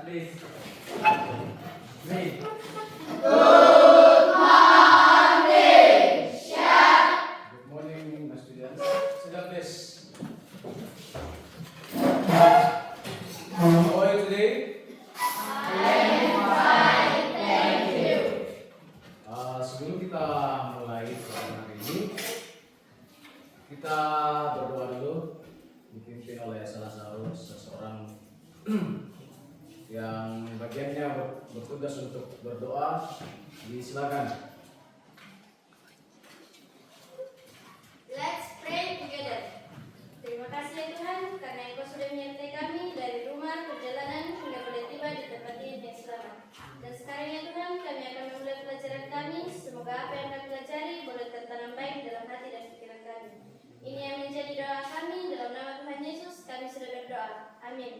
please. Me. Good morning, my students. Sit down, please. How are you today? Sebelum kita mulai program hari ini, kita berdoa dulu, dipimpin oleh seseorang yang bagiannya bertugas untuk berdoa. Silakan. Let's pray together. Terima kasih ya Tuhan, karena Engkau sudah menyertai kami dari rumah perjalanan hingga boleh tiba di tempat ini yang selamat. Dan sekarang ya Tuhan, kami akan memulai pelajaran kami. Semoga apa yang kami pelajari boleh tertanam baik dalam hati dan pikiran kami. Ini yang menjadi doa kami, dalam nama Tuhan Yesus kami sudah berdoa. Amin.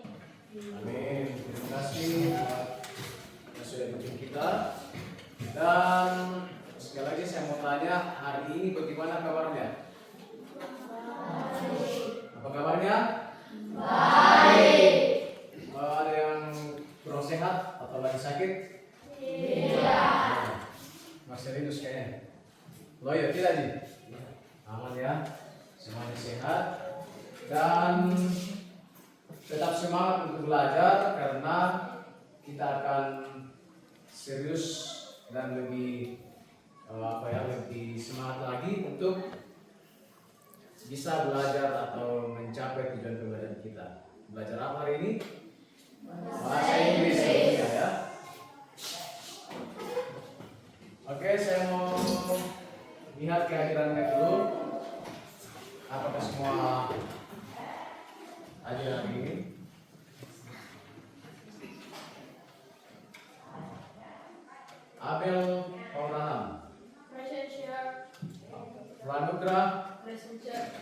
Amin. Terima kasih yang sudah bimbing kita. Dan sekali lagi saya mau tanya, hari ini bagaimana kabarnya? Apa kabarnya? Baik. Ada yang kurang sehat atau lagi sakit? Tidak. Masih rindu kayaknya. Lo ya tidak nih? Aman ya, semuanya sehat. Dan tetap semangat untuk belajar karena kita akan serius dan lebih lebih semangat lagi untuk bisa belajar atau mencapai tujuan pembelajaran kita. Belajar apa hari ini? Bahasa Inggris tentunya ya. Oke, saya mau lihat kehadirannya dulu. Apakah semua hadir hari ini? Abel Pauranam, Present here. Pranugra Present here.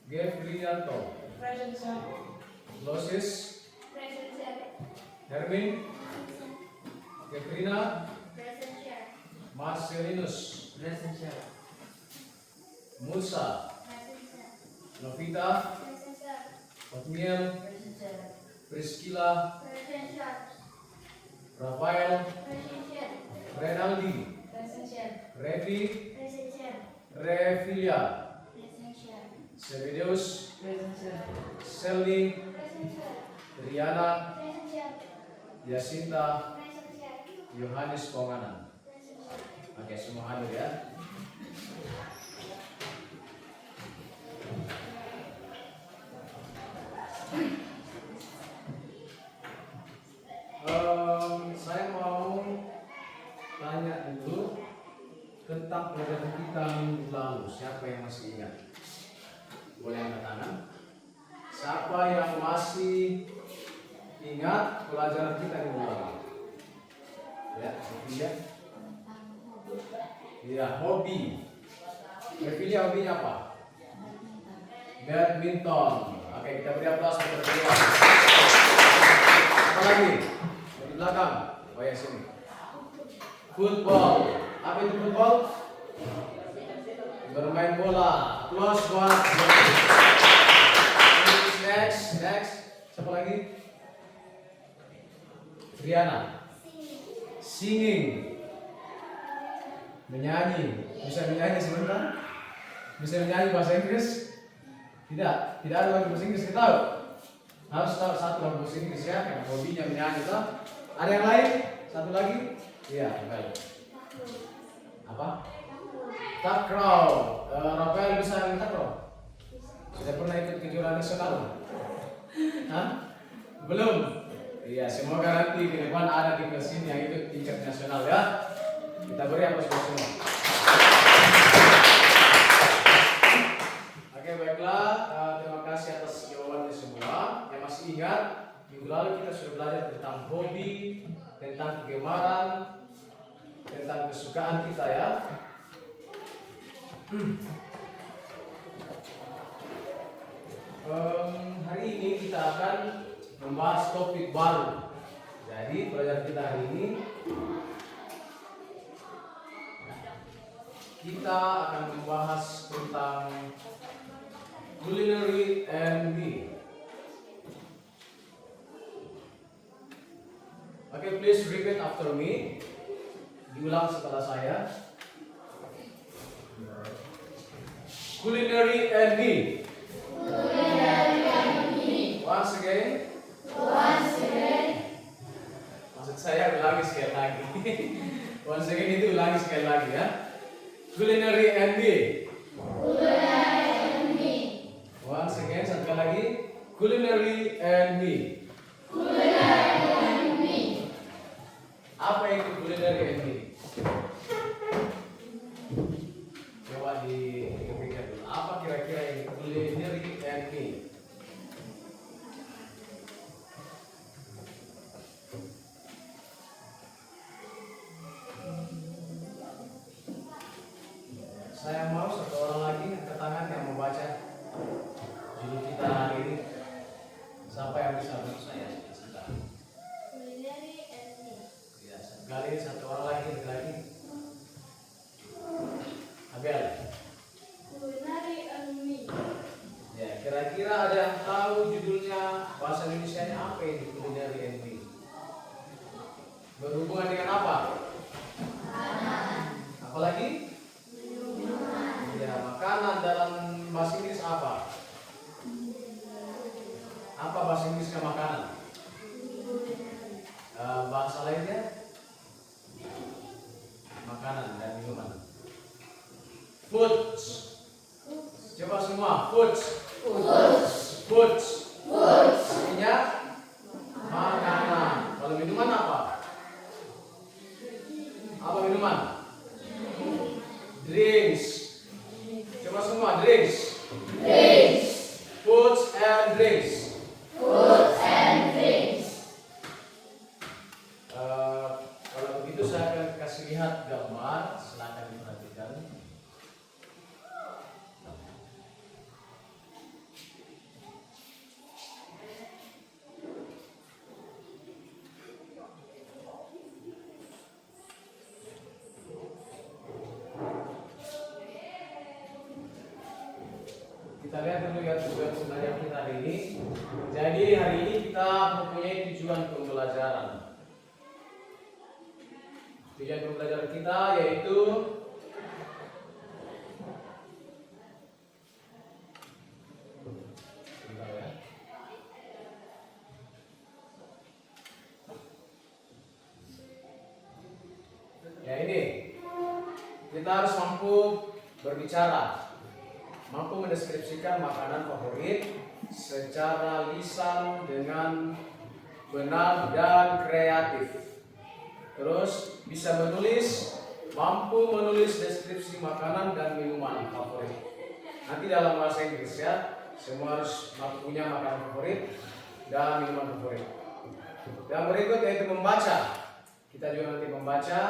Gefrianto, Present here. Losis, Present here. Hermin, Gefrina, Present here. Marcelinus, Musa, Present here. Novita, Present here. Otniel, Priscilla, Present here. Rafael, Present here. Renaldi, Present here. Revi, Present here. Revilia, Present here. Sebedeus, Selly, Present here. Triana, Present here. Yasinta, Present here. Yohanes Ponganan. Present here. Oke, semua hadir ya. Saya mau tanya dulu tentang pelajaran kita minggu lalu. Siapa yang masih ingat? Boleh angkat tangan. Siapa yang masih ingat pelajaran kita minggu lalu? Ya, Revilia. Ya, hobi. Revilia hobinya apa? Badminton. Oke, kita beri aplaus untuk Revilia. Apa lagi? Di belakang. Oh ya, sini. Football. Apa itu football? Bermain bola. Aplaus buat. Next. Siapa lagi? Triana. Singing. Menyanyi. Bisa menyanyi sebentar? Bisa menyanyi bahasa Inggris? Tidak ada lagu bahasa Inggris, kita tahu. Harus tahu satu lagu bahasa Inggris ya, yang hobinya menyanyi toh. Ada yang lain? Satu lagi? Iya, baik. Apa? Takraw. Rafael bisa main takraw? Sudah pernah ikut kejuaraan nasional? Hah? Belum? Iya, semoga nanti ke depan ada di kelas ini yang ikut tingkat nasional ya. Kita beri aplaus buat semua. Oke, baiklah. Terima kasih atas jawabannya semua. Yang masih ingat, minggu lalu kita sudah belajar tentang hobi, tentang kegemaran, tentang kesukaan kita ya. Hari ini kita akan membahas topik baru. Jadi pelajaran kita hari ini kita akan membahas tentang culinary and me. please repeat after me. Diulang setelah saya. Culinary and me. Once again. Maksud saya ulangi sekali lagi. Once again itu ulangi sekali lagi ya. Culinary and me. Once again sekali lagi. Culinary and me. Apa itu culinary and me? Coba dipikirkan dulu. Apa kira-kira ini culinary and me? Saya mau satu orang lagi angkat tangan yang membaca judul kita hari ini. Siapa yang bisa bantu saya? Sebentar. Culinary and me. Ya, sekali satu orang lagi. Abel. Culinary and me. Ya, kira-kira ada yang tahu judulnya bahasa Indonesia-nya apa ini culinary and me? Berhubungan dengan apa? Apalagi? Ya, makanan dalam bahasa Inggris apa? Apa bahasa Inggrisnya makanan? Bahasa lainnya? Makanan dan minuman. Foods. Coba semua. Foods. Artinya makanan. Kalau minuman apa? Apa minuman? Drinks. Coba semua. Drinks. Foods and drinks. Kalau begitu saya akan kasih lihat gambar. Silakan diperhatikan. Kita lihat dulu ya tujuan belajar kita hari ini. Jadi hari ini kita mempunyai tujuan pembelajaran. Tujuan pembelajaran kita yaitu ya ini. Kita harus mampu berbicara, mampu mendeskripsikan makanan favorit secara lisan dengan benar dan kreatif. Terus bisa menulis, mampu menulis deskripsi makanan dan minuman favorit. Nanti dalam bahasa Inggris ya, semua harus punya makanan favorit dan minuman favorit. Dan berikut yaitu membaca. Kita juga nanti membaca,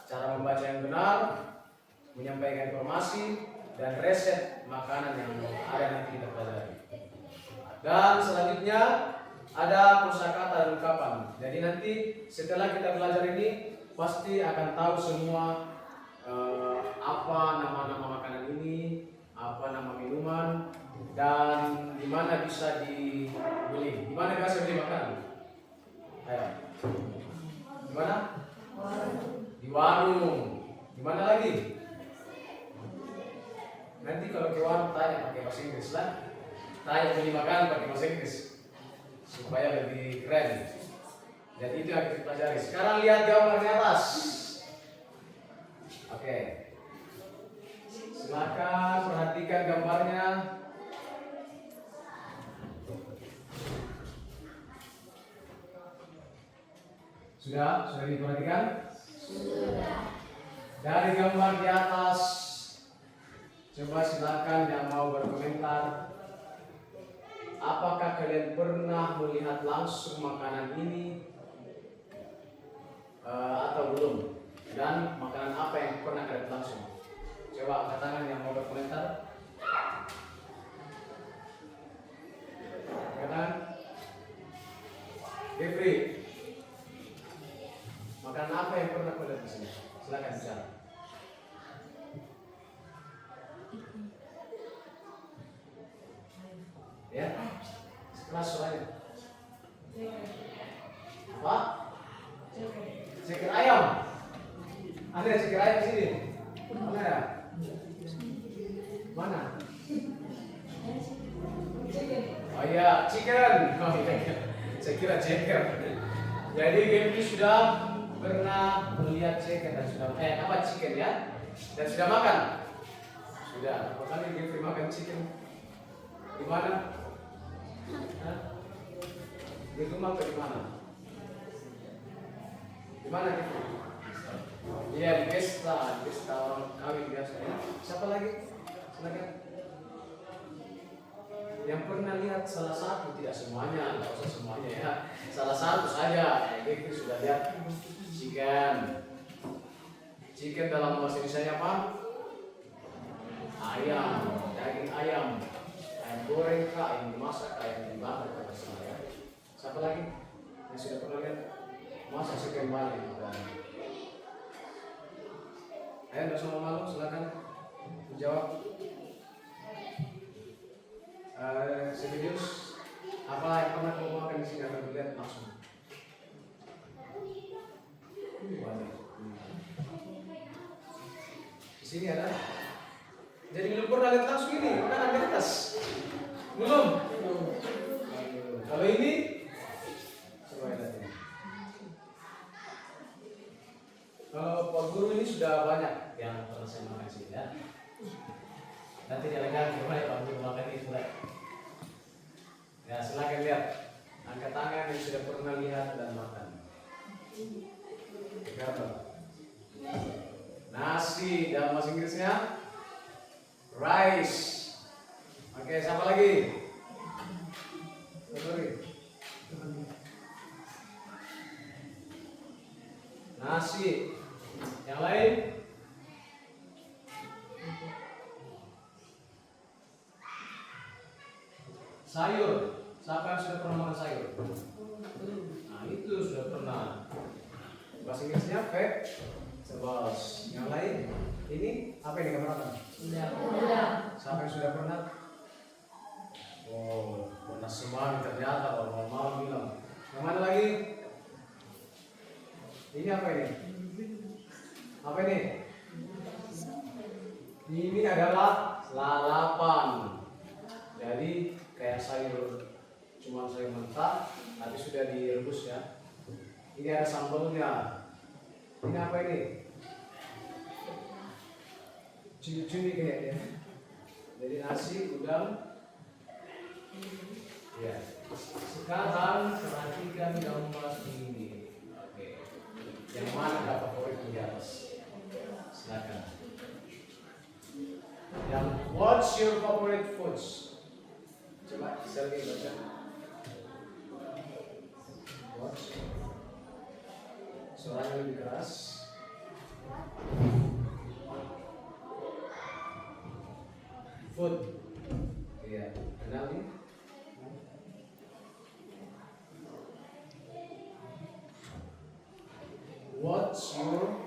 cara membaca yang benar, menyampaikan informasi dan resep makanan yang ada nanti kita pelajari. Dan selanjutnya ada kosakata dan ungkapan. Jadi nanti setelah kita belajar ini pasti akan tahu semua apa nama-nama makanan ini, apa nama minuman, dan di mana bisa dibeli. Di mana bisa beli makanan? Ayo. Di mana? Di warung. Di mana lagi? Nanti kalau ke warung tanya pakai bahasa Inggris lah. Tanya beli makanan pakai bahasa Inggris supaya lebih keren. Jadi itu yang kita pelajari. Sekarang lihat gambar di atas. Oke. Silakan perhatikan gambarnya. Sudah diperhatikan? Sudah. Dari gambar di atas, coba silakan yang mau berkomentar. Apakah kalian pernah melihat langsung makanan ini atau belum? Dan makanan apa yang pernah kalian langsung? Coba angkat tangan yang mau berkomentar. Angkat tangan. Jeffrey, makanan apa yang pernah kalian lihat di sini? Silakan bicara. Ya, kelas soalnya. Apa? ceker ayam. Ada ceker ayam di sini. Mana ya? Mana? Oh iya, chicken. Oh iya, saya kira ceker. Jadi game ini sudah pernah melihat chicken dan sudah chicken ya, dan sudah makan. Sudah. Berapa kali game makan chicken? Di mana? Hah? Di rumah atau di mana? Di mana gitu? Iya di pesta orang kawin biasa ya. Siapa lagi? Silakan. Yang pernah lihat salah satu, tidak semuanya, tidak usah semuanya ya. Salah satu saja, gitu sudah lihat chicken. Chicken dalam bahasa Indonesia apa? Ayam, daging ayam. Ayam goreng kah, ayam dimasak, ayam dibakar kah ya. Siapa lagi yang sudah pernah lihat? Masa sekian banyak bukan? Ayo, tidak usah malu, silakan menjawab. Serius, apa yang pernah kamu makan di sini akan dilihat langsung? Banyak. Di sini ada. Jadi belum pernah lihat langsung ini, makanan di atas. Belum. Kalau ini, coba lihat ini. Kalau Pak Guru ini sudah banyak yang pernah saya makan sini ya. Nanti jalan-jalan gimana ya Pak Guru makan ini mulai. Ya silakan lihat. Angkat tangan yang sudah pernah lihat dan makan. Nasi dalam bahasa Inggrisnya rice. Oke, siapa lagi? Siapa lagi? Nasi. Yang lain? Sayur. Siapa yang sudah pernah makan sayur? Nah, itu sudah pernah. Bahasa Inggrisnya vegetables. Yang lain? Ini apa yang dikatakan? Sudah. Siapa yang sudah pernah? Oh, pernah semua ternyata kalau mau bilang. Yang mana lagi? Ini apa ini? Apa ini? Ini adalah lalapan. Jadi kayak sayur, cuma sayur mentah, tapi sudah direbus ya. Ini ada sambalnya. Ini apa ini? Cumi-cumi kayaknya. Jadi nasi, udang. Ya. Sekarang perhatikan gambar ini. Oke. Yang mana favorit di atas? Silakan. Yang what's your favorite foods? Coba Selvi baca. What's? Suaranya lebih keras. Food. Iya, kenal nih? What's your?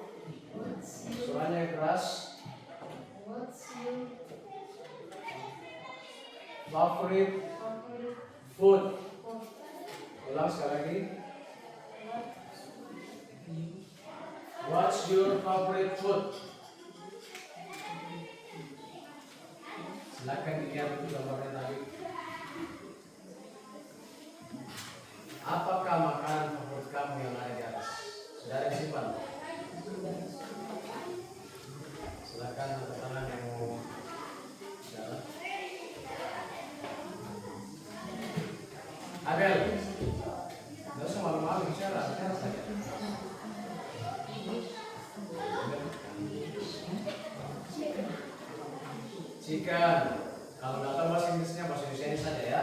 Suaranya keras. What's your Favorite food? Ulang sekali lagi. What's your favorite food? Silakan dilihat itu gambarnya tadi. Apakah makanan favorit kamu yang ada di atas? Sudah ada disimpan? Silakan angkat tangan yang mau jalan. Abel, nggak usah malu-malu bicara saja. Chicken. Kalau nggak tahu bahasa Inggrisnya, bahasa Indonesia saja ya.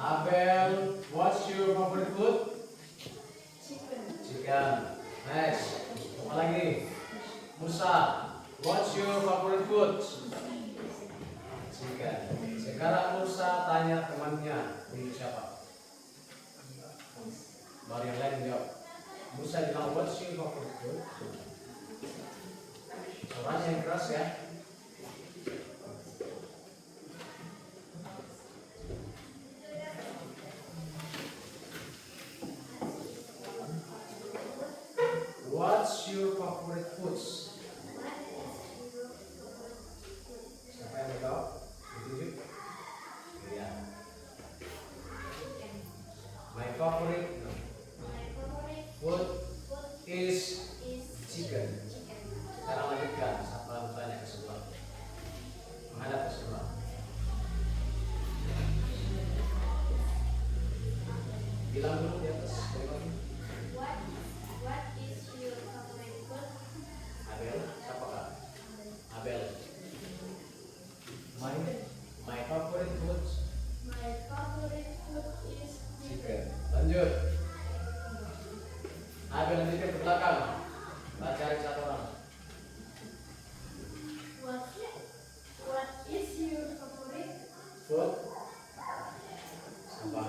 Abel, what's your favorite food? Chicken. Next. Apa lagi? Musa, what's your favorite food? Chicken. Sekarang Musa tanya temannya, ini siapa? Baru yang lain jawab. Musa bilang, what's your favorite food? Suaranya yang keras ya. My favorite food My favorite food is chicken. Lanjut. Ayo lanjutkan ke belakang. Kita cari satu orang. What is your favorite Food. Apa?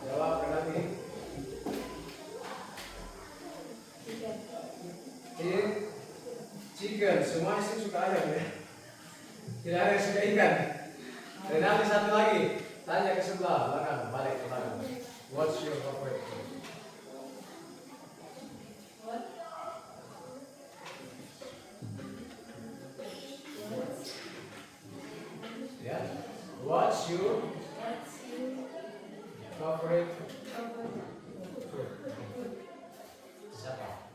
Jawab lagi. Chicken. Semua istri suka ayam ya. Tidak ada yang suka ikan. Dan nanti satu lagi. Tanya ke sebelah belakang. Balik ke belakang. What's your favorite food? Ya. What's your favorite food? Siapa?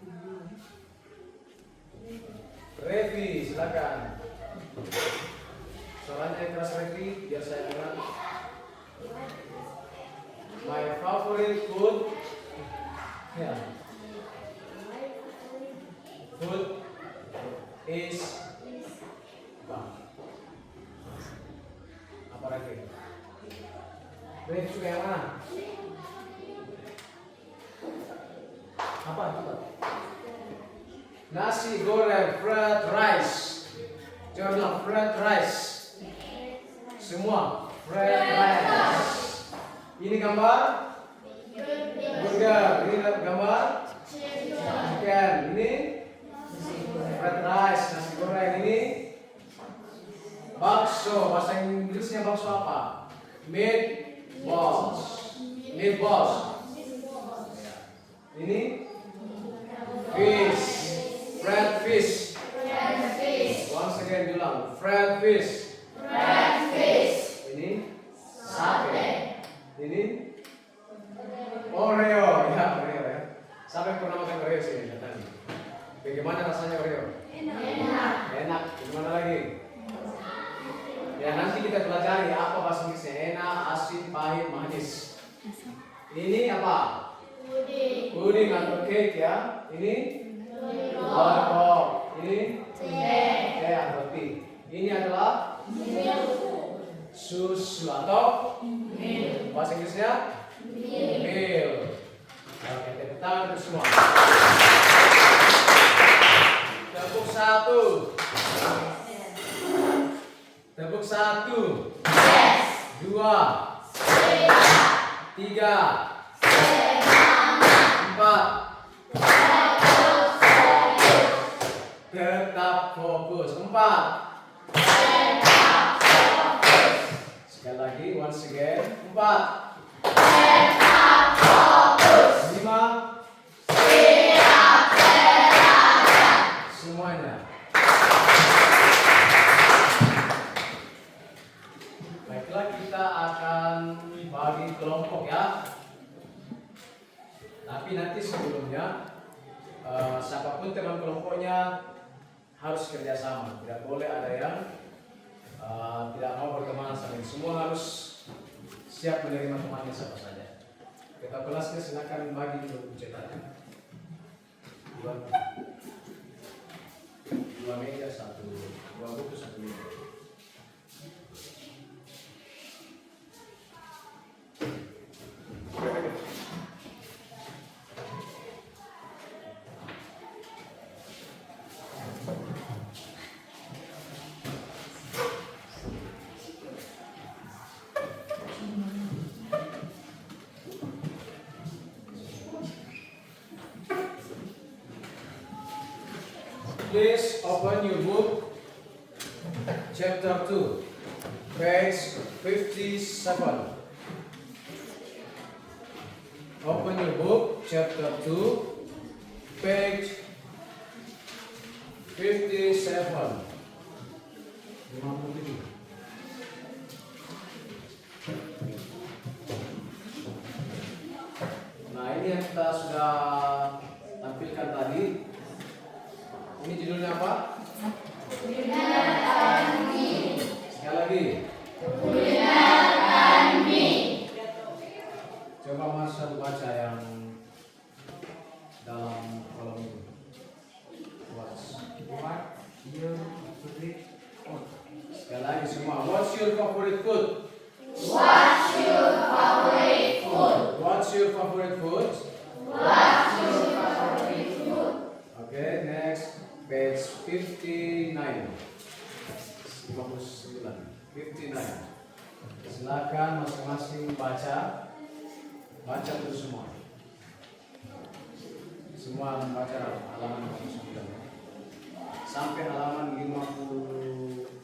Revi, silakan. Soalnya keras Revi, biar saya dengar. My favorite food. Ya. Food is apa lagi? Revi suka yang mana? Apa? Nasi goreng fried rice. Coba bilang fried rice. Semua fried rice. Ini gambar burger. Ini gambar chicken. Ini fried rice. Nasi goreng. Ini bakso. Bahasa Inggrisnya bakso apa? Meatballs. Meatballs. Ini fish. Fried fish. Once again bilang fried fish. Ini sate. Ini Oreo. Ya, Oreo ya. Siapa yang pernah makan Oreo sini? Tadi. Bagaimana rasanya Oreo? Enak. Gimana lagi? Ya, nanti kita pelajari apa bahasa Inggrisnya. Enak, asin, pahit, manis. Ini apa? Puding atau cake ya. Ini lollipop. Ini teh atau tea. Ini adalah susu atau bahasa Inggrisnya milk. Oke, tepuk tangan untuk semua. Tepuk satu. Tepuk satu. Dua. Tiga. Empat. Tetap fokus. Empat. Sekali lagi, once again. Empat. Lima. Semuanya. Baiklah, kita akan bagi kelompok ya. Tapi nanti sebelumnya siapapun teman kelompoknya harus kerjasama. Tidak boleh ada yang tidak mau berteman sama ini. Semua harus siap menerima temannya siapa saja. Kita kelasnya silakan bagi dulu cetaknya. Dua meja satu, dua buku satu meja. Please open your book, chapter 2, page 57. Open your book, chapter 2, page 57. 57. Nah, ini yang kita sudah tampilkan tadi. Ini judulnya apa? Sekali lagi. Coba Mas satu baca yang dalam kolom itu. What's your favorite food? Sekali lagi semua. What's your favorite food? What's your favorite food? What's your favorite food? What's your favorite food? Okay, next page 59. 59. Silakan masing-masing baca terus semua. Semua membaca halaman 59 sampai halaman 60.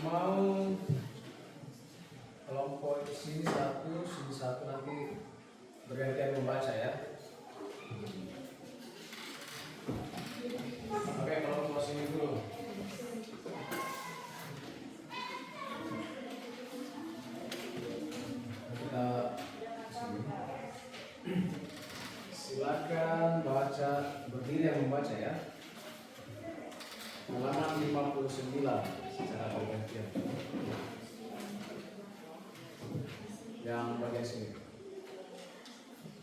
Mau kelompok sini satu nanti bergantian membaca ya. Oke, kelompok sini dulu. Kita sini. Silakan baca, berdiri yang membaca ya. Halaman 59 secara bergantian. Yang bagian sini.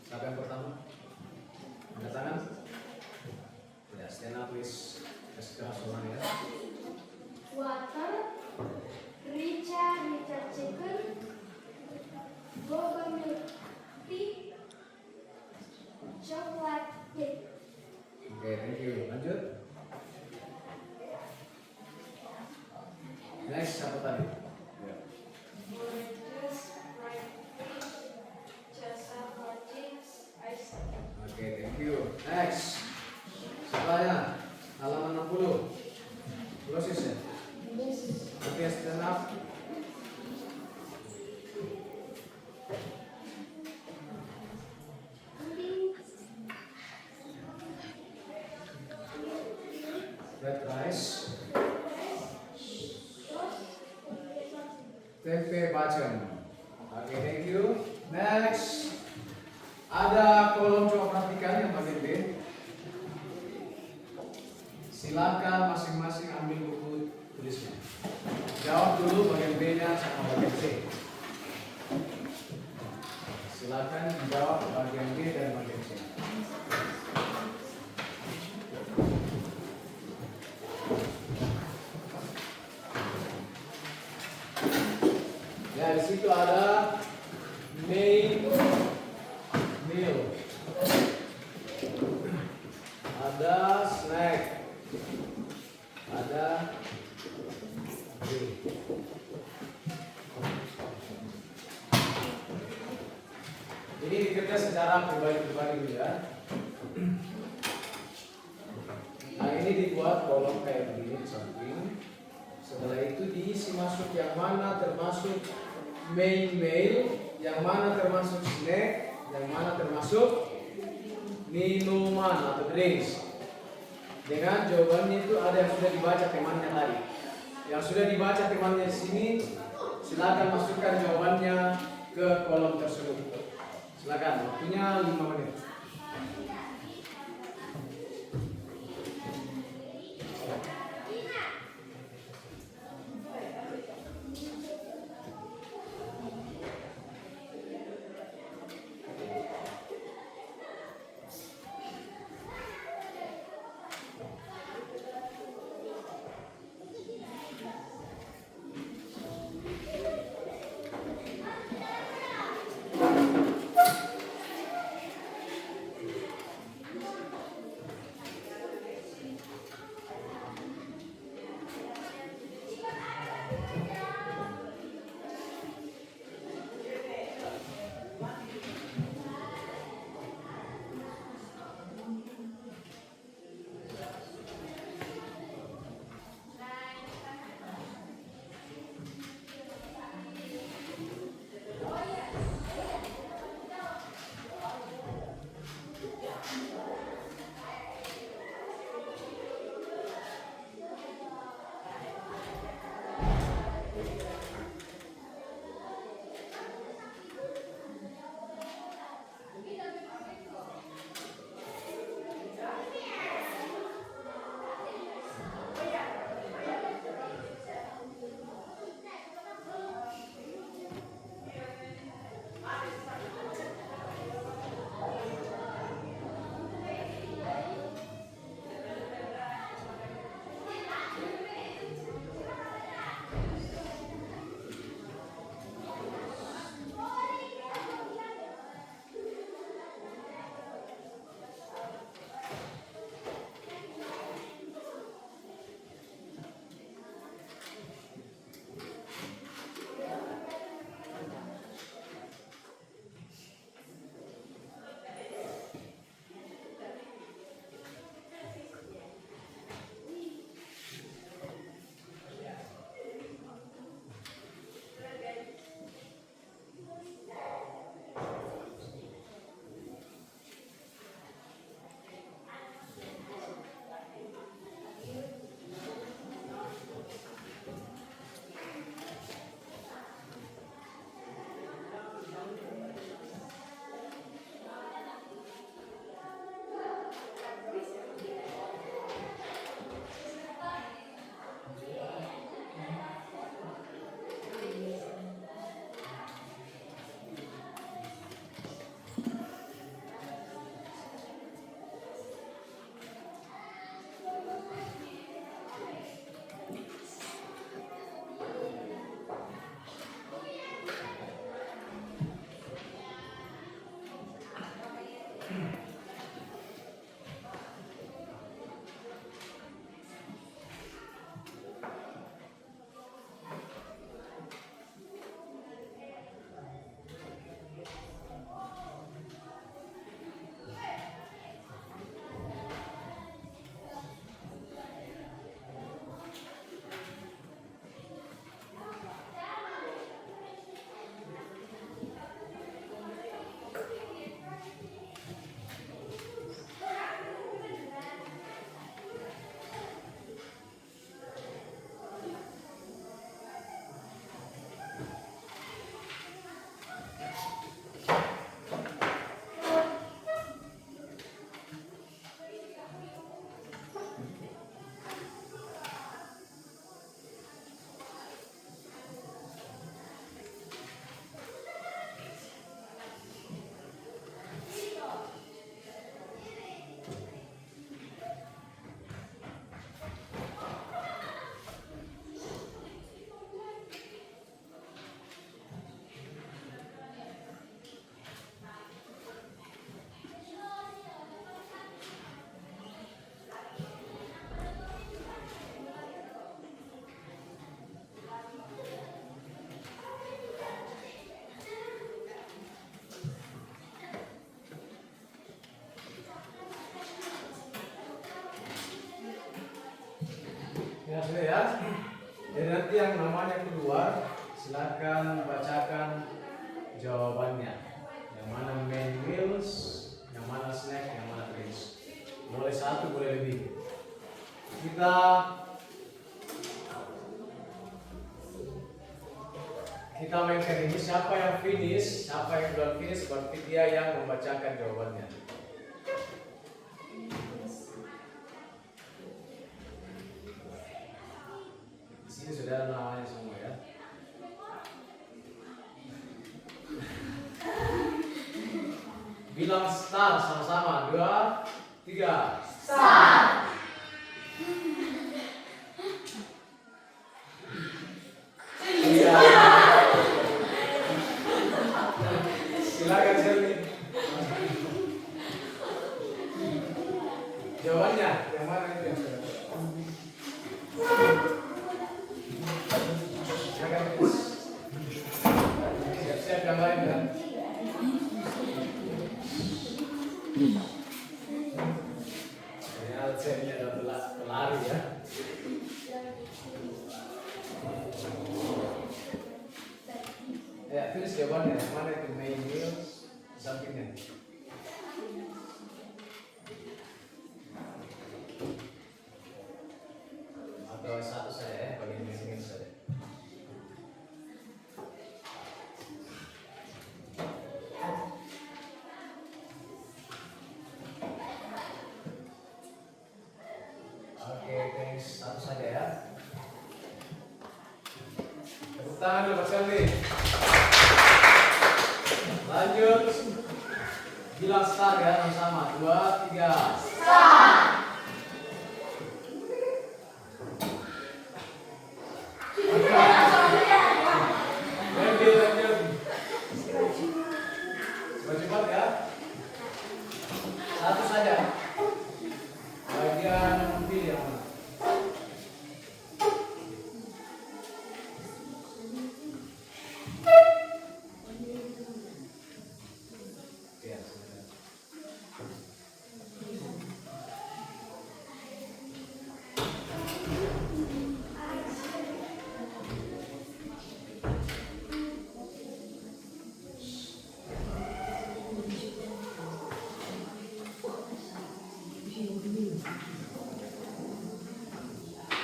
Siapa yang pertama? Angkat tangan. Ya, stand up please. Kasih keras orang ya. Water, Richard chicken, boba milk tea, chocolate cake. Oke, thank you. Lanjut. Next, siapa tadi? Ya. Oranges, fried fish, chocolate chips, ice cream. Oke, thank you. Next. Setelahnya halaman 60. Closes ya. Oke, stand up. Red rice. Tempe bacem. Oke, thank you. Next. Ada kolom, coba perhatikan yang bagian B. Silakan masing-masing ambil buku tulisnya. Jawab dulu bagian B-nya sama bagian C. Silakan jawab bagian B dan bagian C. Ya, di situ ada main meal, ada snack, ada drink. Ini dikerja secara pribadi-pribadi dulu ya. Nah, ini dibuat kolom kayak begini di samping. Setelah itu diisi masuk yang mana termasuk main meal, yang mana termasuk snack, yang mana termasuk minuman atau drinks. Dengan jawabannya itu ada yang sudah dibaca temannya tadi. Yang sudah dibaca temannya di sini, silakan masukkan jawabannya ke kolom tersebut. Silakan, waktunya 5 menit. Ini ya. Jadi nanti yang namanya keluar, silakan bacakan jawabannya. Yang mana main meals, yang mana snack, yang mana drinks. Boleh satu, boleh lebih. Kita mainkan ini, siapa yang finish, siapa yang belum finish, berarti dia yang membacakan jawabannya. Di sini sudah ada namanya semua ya. Bilang start sama-sama, 2, 3. Start. Iya. Silakan Selmi. Jawabannya yang mana itu yang sudah? Silakan please. Siap-siap yang lain kan? Ternyata Selmi adalah pelari ya. Ya, tulis jawabannya, yang mana itu main meals, sampingnya. Atau satu saja ya, bagi main meals saja. Oke, thanks. Satu saja ya. Tepuk tangan dulu, Pak Selvi. Lanjut, bilang start ya sama-sama, 2, 3. Start. Lanjut. Cepat ya. Satu saja. Bagian pilih yang mana? Ya, sudah.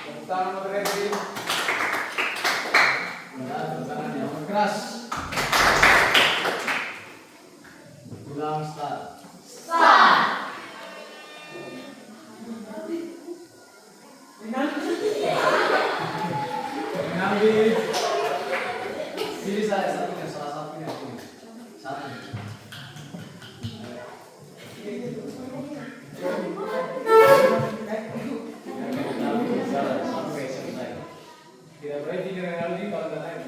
Tepuk tangan untuk Reddy. Ya, tepuk tangan yang keras. Bilang start. Start. Mengambil. Pilih saya satunya, salah satunya. Satu. Tidak boleh tiga kali kalau tidak naik.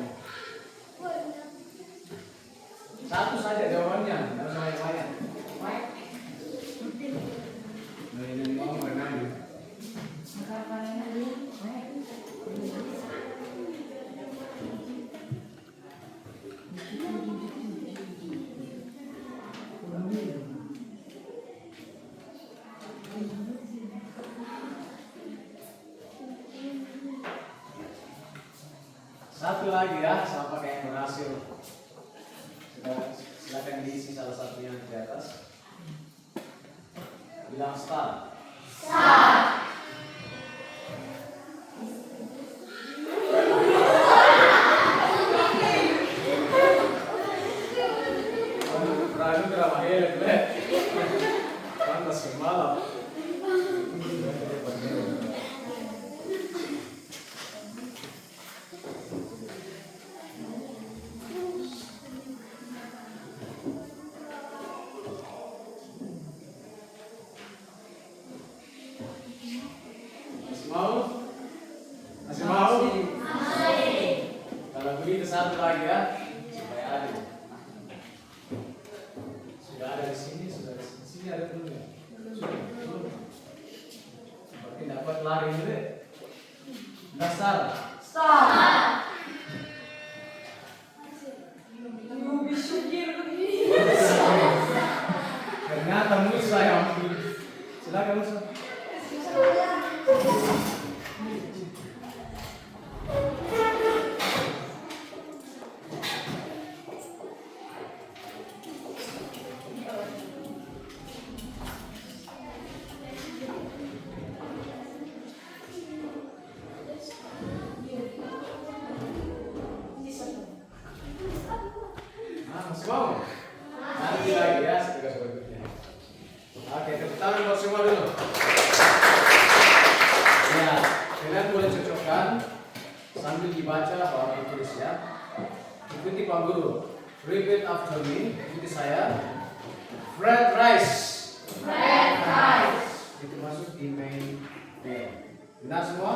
Satu saja jawabannya, harus banyak-banyak. Nah, ini mau berenang. Satu lagi ya, sama kayak yang berhasil. Silakan diisi salah satunya di atas. Bilang start. Start. Berani drama helm, pantas semalam. Mau? Masih mau? Kalau begitu satu lagi ya, supaya adil. Sudah ada di sini, sudah di sini. Sini ada belum ya? Belum. Seperti dapat lari dulu ya. Dasar. Start. Ternyata Musa yang silakan Musa. Masih mau? Nanti lagi ya tugas berikutnya. Oke, tepuk tangan buat semua dulu. Ya, kalian boleh cocokkan sambil dibaca baru ditulis ya. Ikuti Pak Guru. Repeat after me. Ikuti saya. Fried rice. Fried rice. Itu masuk di main meal. Benar semua?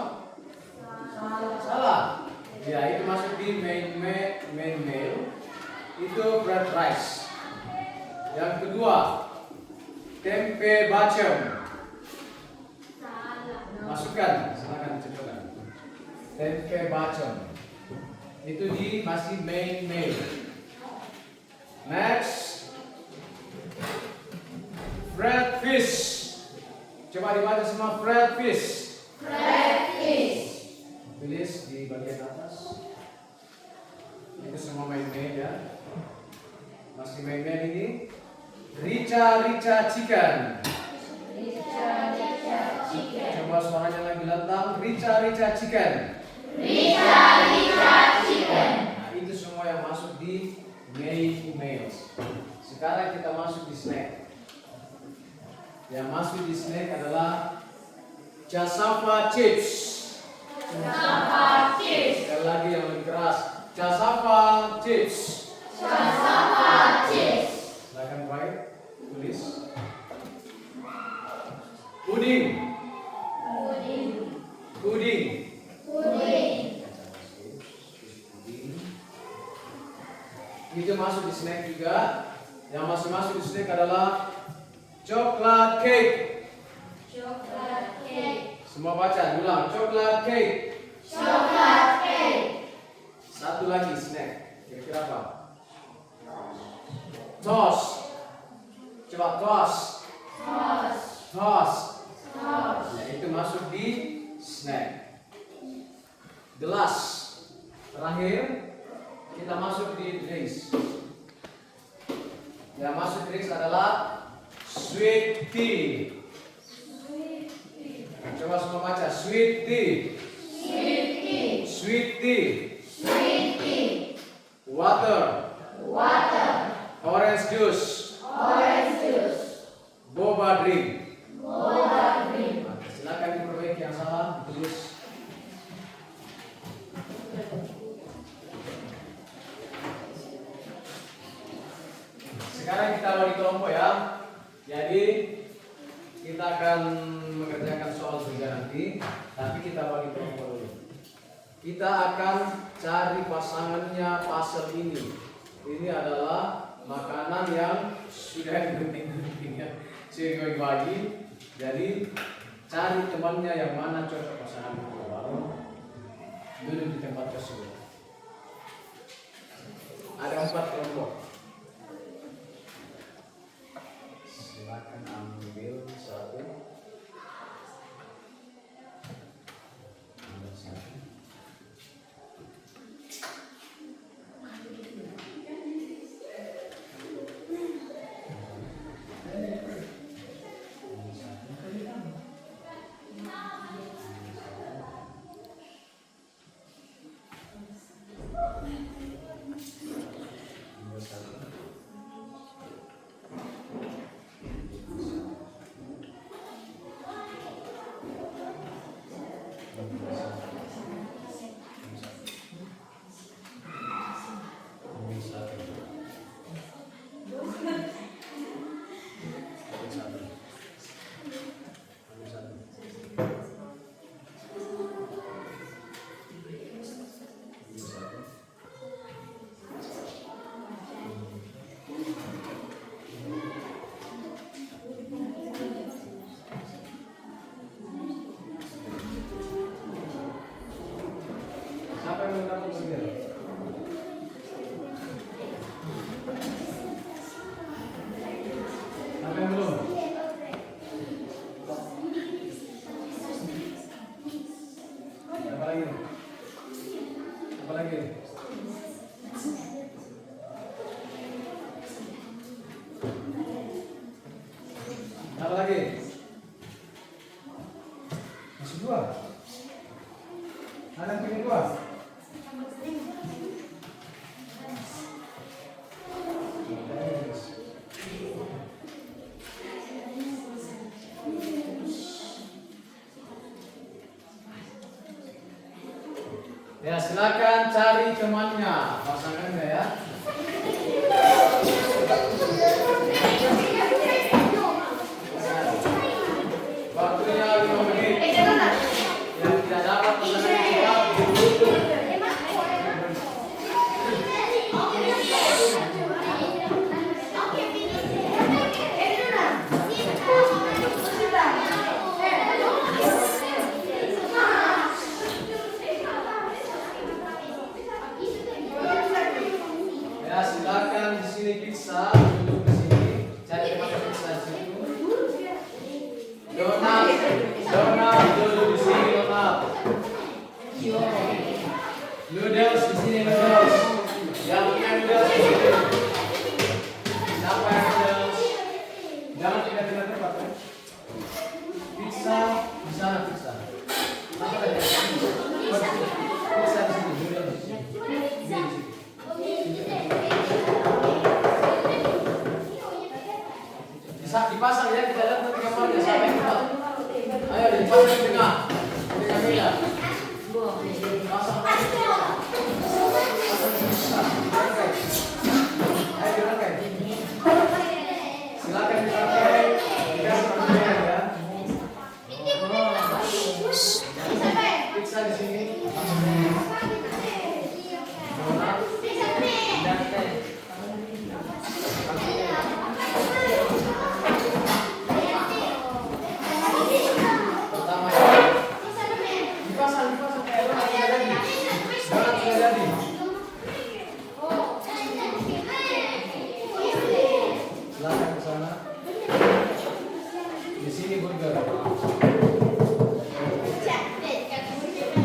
Salah. Ya, itu masuk di main meal. Itu fried rice. Yang kedua, tempe bacem. Masukkan, silakan cocokkan. Tempe bacem. Itu di masih main meal. Next, fried fish. Coba dibaca semua, fried fish. Fried fish. Tulis di bagian atas. Itu semua main meal ya. Masih main meal ini. Rica chicken. Rica chicken. Coba suaranya lagi lantang. Rica chicken. Rica chicken. Nah, itu semua yang masuk di main meals. Sekarang kita masuk di snack. Yang masuk di snack adalah cassava chips. Cassava chips. Sekali lagi yang lebih keras. Cassava chips. Cassava chips. Silakan baik, tulis. Puding. Puding. Puding. Puding. Itu masuk di snack juga. Yang masuk di snack adalah coklat cake. Coklat cake. Semua baca, ulang. Coklat cake. Coklat cake. Satu lagi snack. Kira-kira apa? Toast. Coba toast. Toast. Toast. Toast. Nah, itu masuk di snack. Gelas. Terakhir kita masuk di drinks. Yang masuk drinks adalah sweet tea. Coba semua baca, sweet tea. Sweet tea. Sweet tea. Sweet tea. Water. Water. Orange juice. Orange juice. Boba drink. Boba drink. Nah, silakan diperbaiki yang salah, ditulis. Sekarang kita bagi kelompok ya. Jadi kita akan mengerjakan soal juga nanti, tapi kita bagi kelompok dulu. Kita akan cari pasangannya pasal ini. Ini adalah makanan yang sudah digunting ya. Saya bagi. Jadi cari temannya yang mana cocok pasangan itu, baru duduk di tempat tersebut. Ada 4 kelompok. Silakan ambil satu. Ambil satu. Apa lagi? Masih 2. Ada yang pilih 2? Ya, silakan cari temannya, pasangannya ya. Waktunya 5 menit. Yang tidak dapat pasangannya kita ditutup. Ya, silakan di sini pizza, duduk di sini. Cari tempat pizza di situ. Donald, duduk di sini, Donald. Noodles di sini, noodles. Yang punya noodles di sini. Siapa yang noodles? Jangan pindah-pindah tempat ya. Pizza di sana, pizza. Apa tadi? Pizza di sini, noodles di sini. Di sini. Dipasang ya, kita lihat nanti gambarnya siapa yang tepat. Ayo dipasang di tengah. Tengah meja. Pasang. Ayo dirangkai. Silakan dirangkai. Dikasih panggilan ya. Pizza di sini. Donat. Dan teh. Pertama ya. Dipasang kayak donat sudah jadi. Donat sudah jadi. Silakan ke sana. Di sini burger.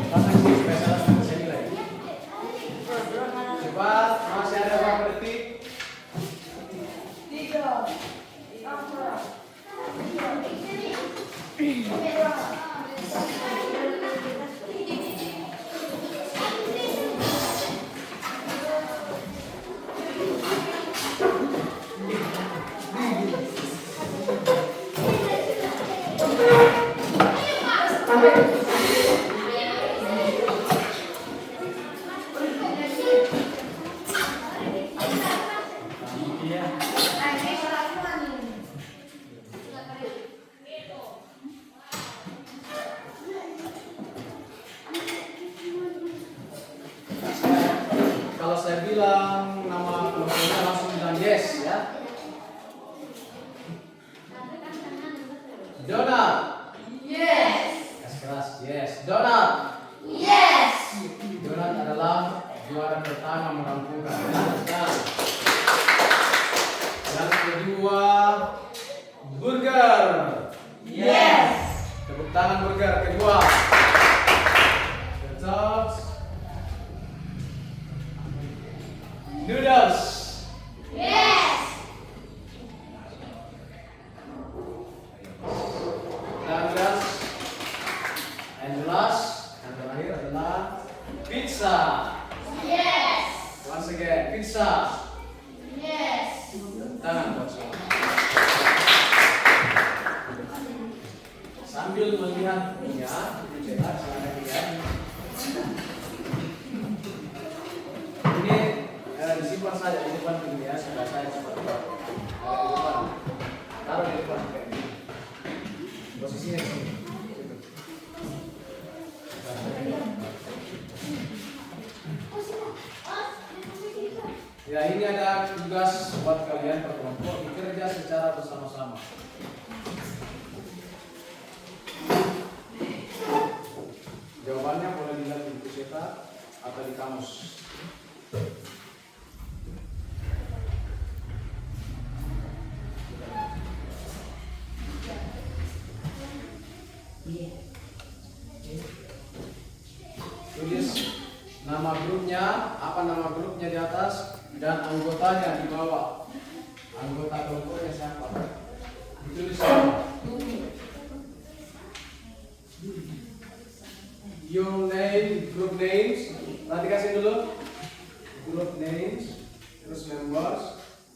Pasang sini supaya salah bisa nilai. Cepat, masih ada berapa detik?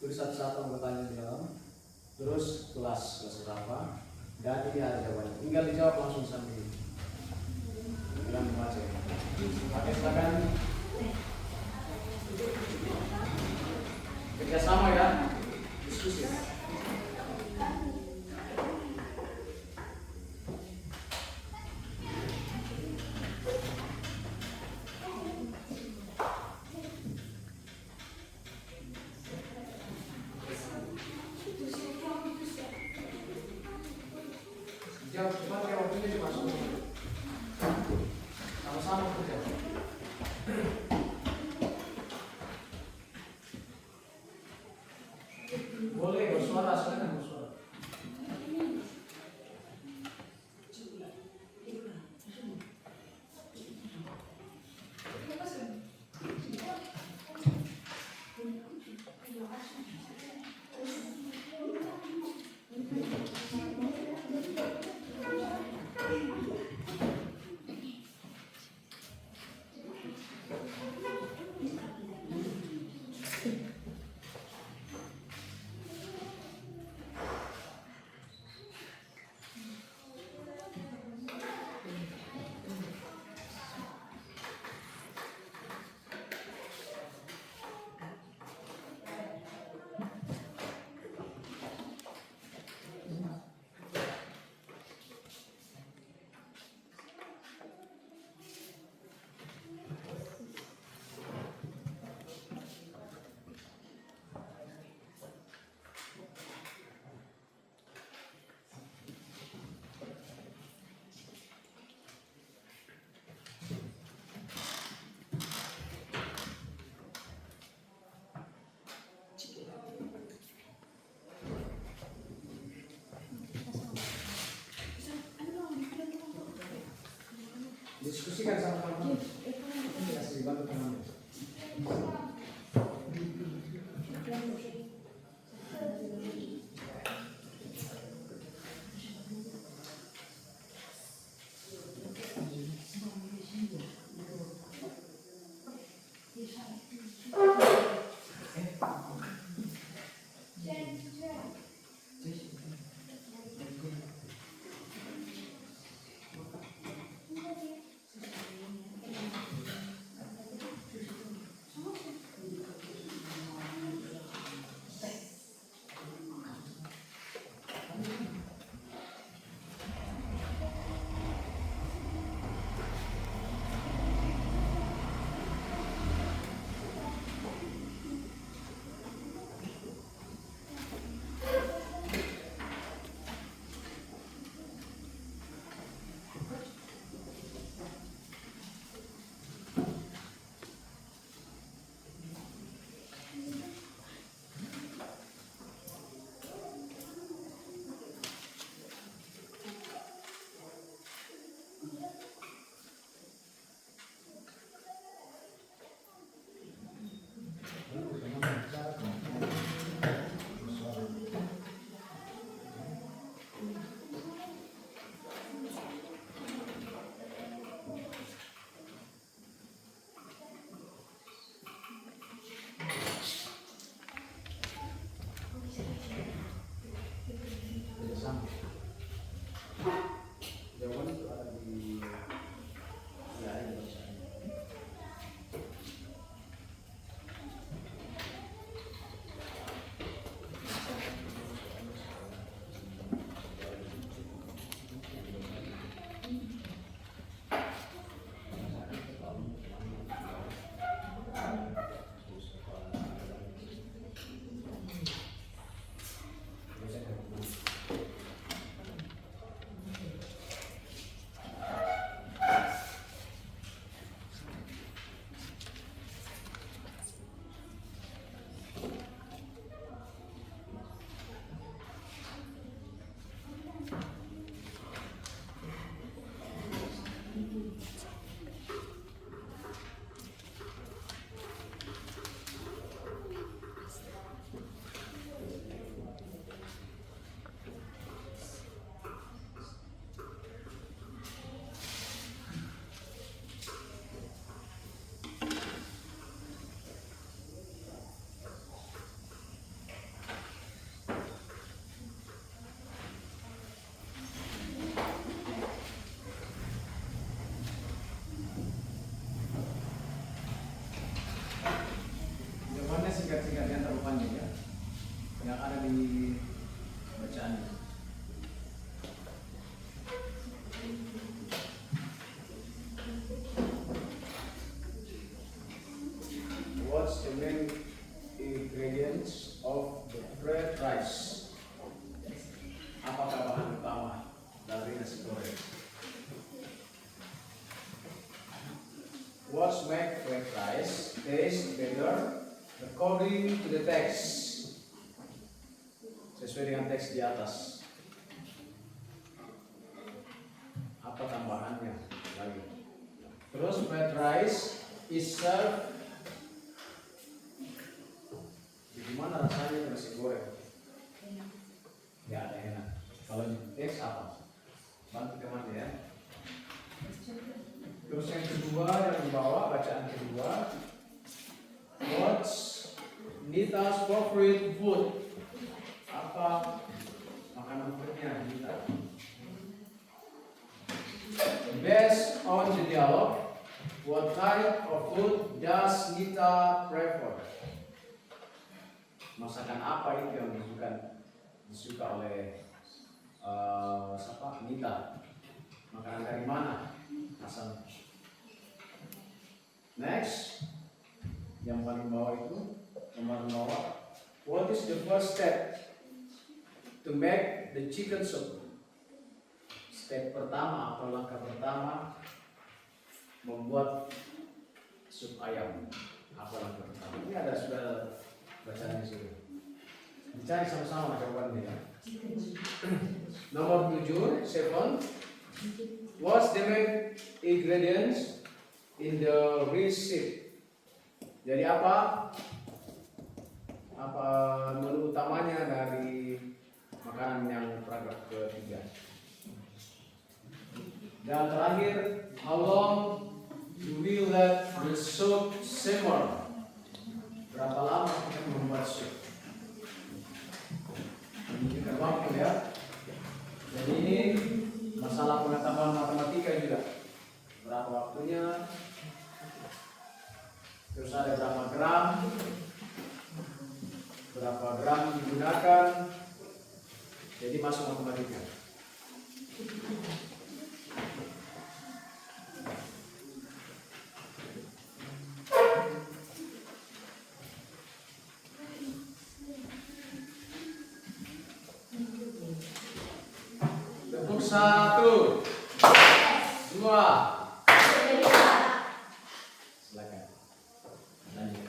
tulis satu-satu anggotanya di dalam, terus kelas berapa, dan ini ada jawabannya. Tinggal dijawab langsung sambil bilang membaca. Pakai silakan. Kerjasama ya, diskusi. Jawab cepat ya, waktunya cuma 10 menit. Sama-sama kerja. Boleh bersuara, silakan bersuara. Diskusikan sama teman-teman. Kasih dibantu teman. yang ada di bacaannya. What's the main ingredients of the fried rice? Apakah bahan utama dari nasi goreng? What's make fried rice taste better according to the text? Sesuai dengan teks di atas. Apa tambahannya lagi? Terus fried rice is served. Gimana rasanya nasi goreng? Ya ada enak. Kalau di teks apa? Bantu teman ya. Terus yang kedua yang dibawa bacaan kedua. What's Nita's favorite food? Apa makanan favoritnya Nita? Based on the dialogue, what type of food does Nita prefer? Masakan apa itu yang disuka oleh siapa? Nita. Makanan dari mana asalnya? Next, yang paling bawah itu nomor bawah. What is the first step to make the chicken soup? Step pertama atau langkah pertama membuat sup ayam. Apa langkah pertama? Ini ada sudah bacaan di sini. Dicari sama-sama jawabannya ya. Nomor 7, 7. What's the main ingredients in the recipe? Jadi apa menu utamanya dari makanan yang paragraf ketiga? Dan terakhir, how long do we let the soup simmer? Berapa lama kita membuat sup? Menunjukkan waktu ya. Jadi ini masalah pengetahuan matematika juga. Berapa waktunya? Terus ada berapa gram digunakan. Jadi masuk matematika. Tepuk 1, 2. Silakan. Lanjut.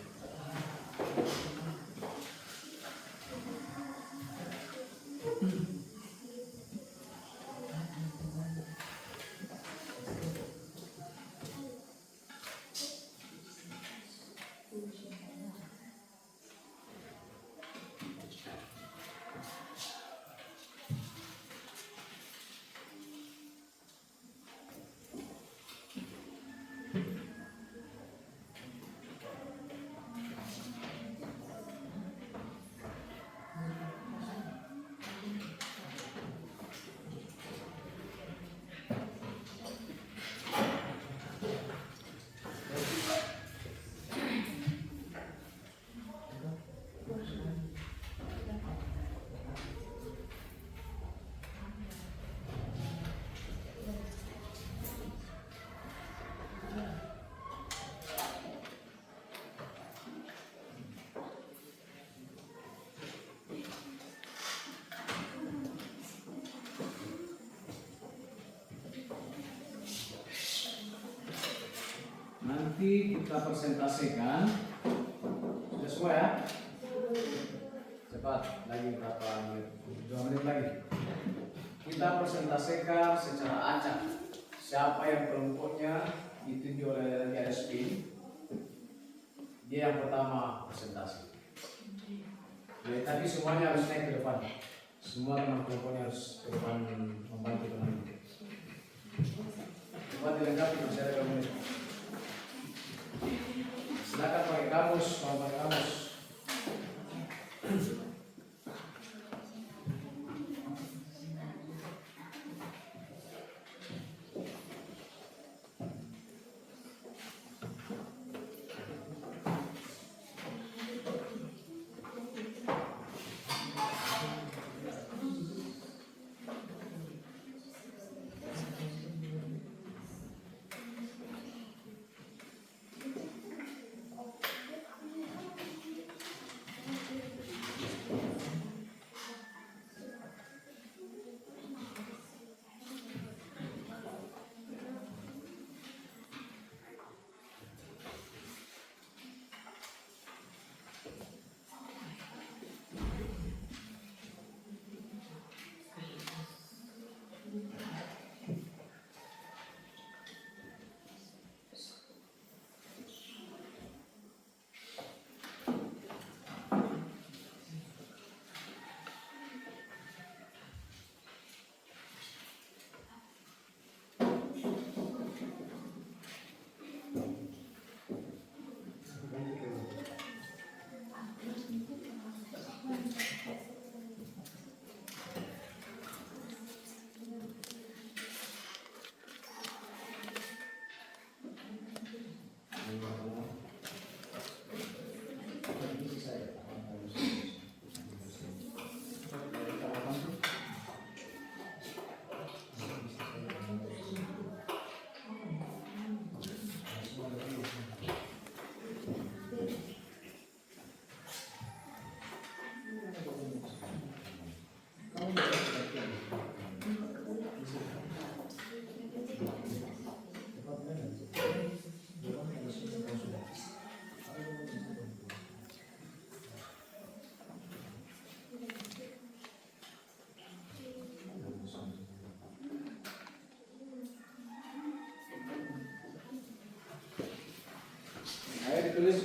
Nanti kita presentasikan. Sudah semua ya? Cepat, lagi berapa menit? 2 menit lagi. Kita presentasikan secara acak. Siapa yang kelompoknya ditunjuk oleh RSP. Dia yang pertama presentasi. Jadi, tapi semuanya harus naik ke depan. Semua teman kelompoknya harus ke depan membantu teman. Coba dilengkapi masih ada 2 menit. Silakan pakai kamus, mau pakai kamus.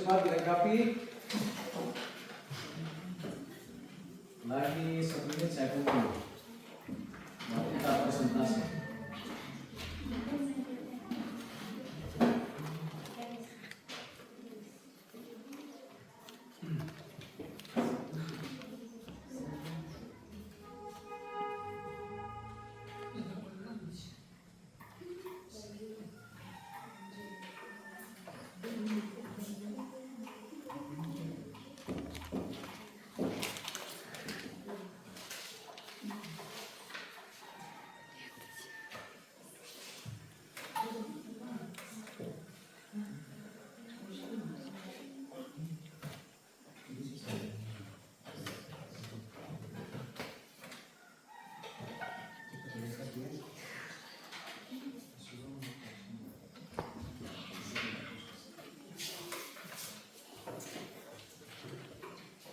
cepat dilengkapi. Lagi 1 menit saya tunggu. Mari kita presentasi.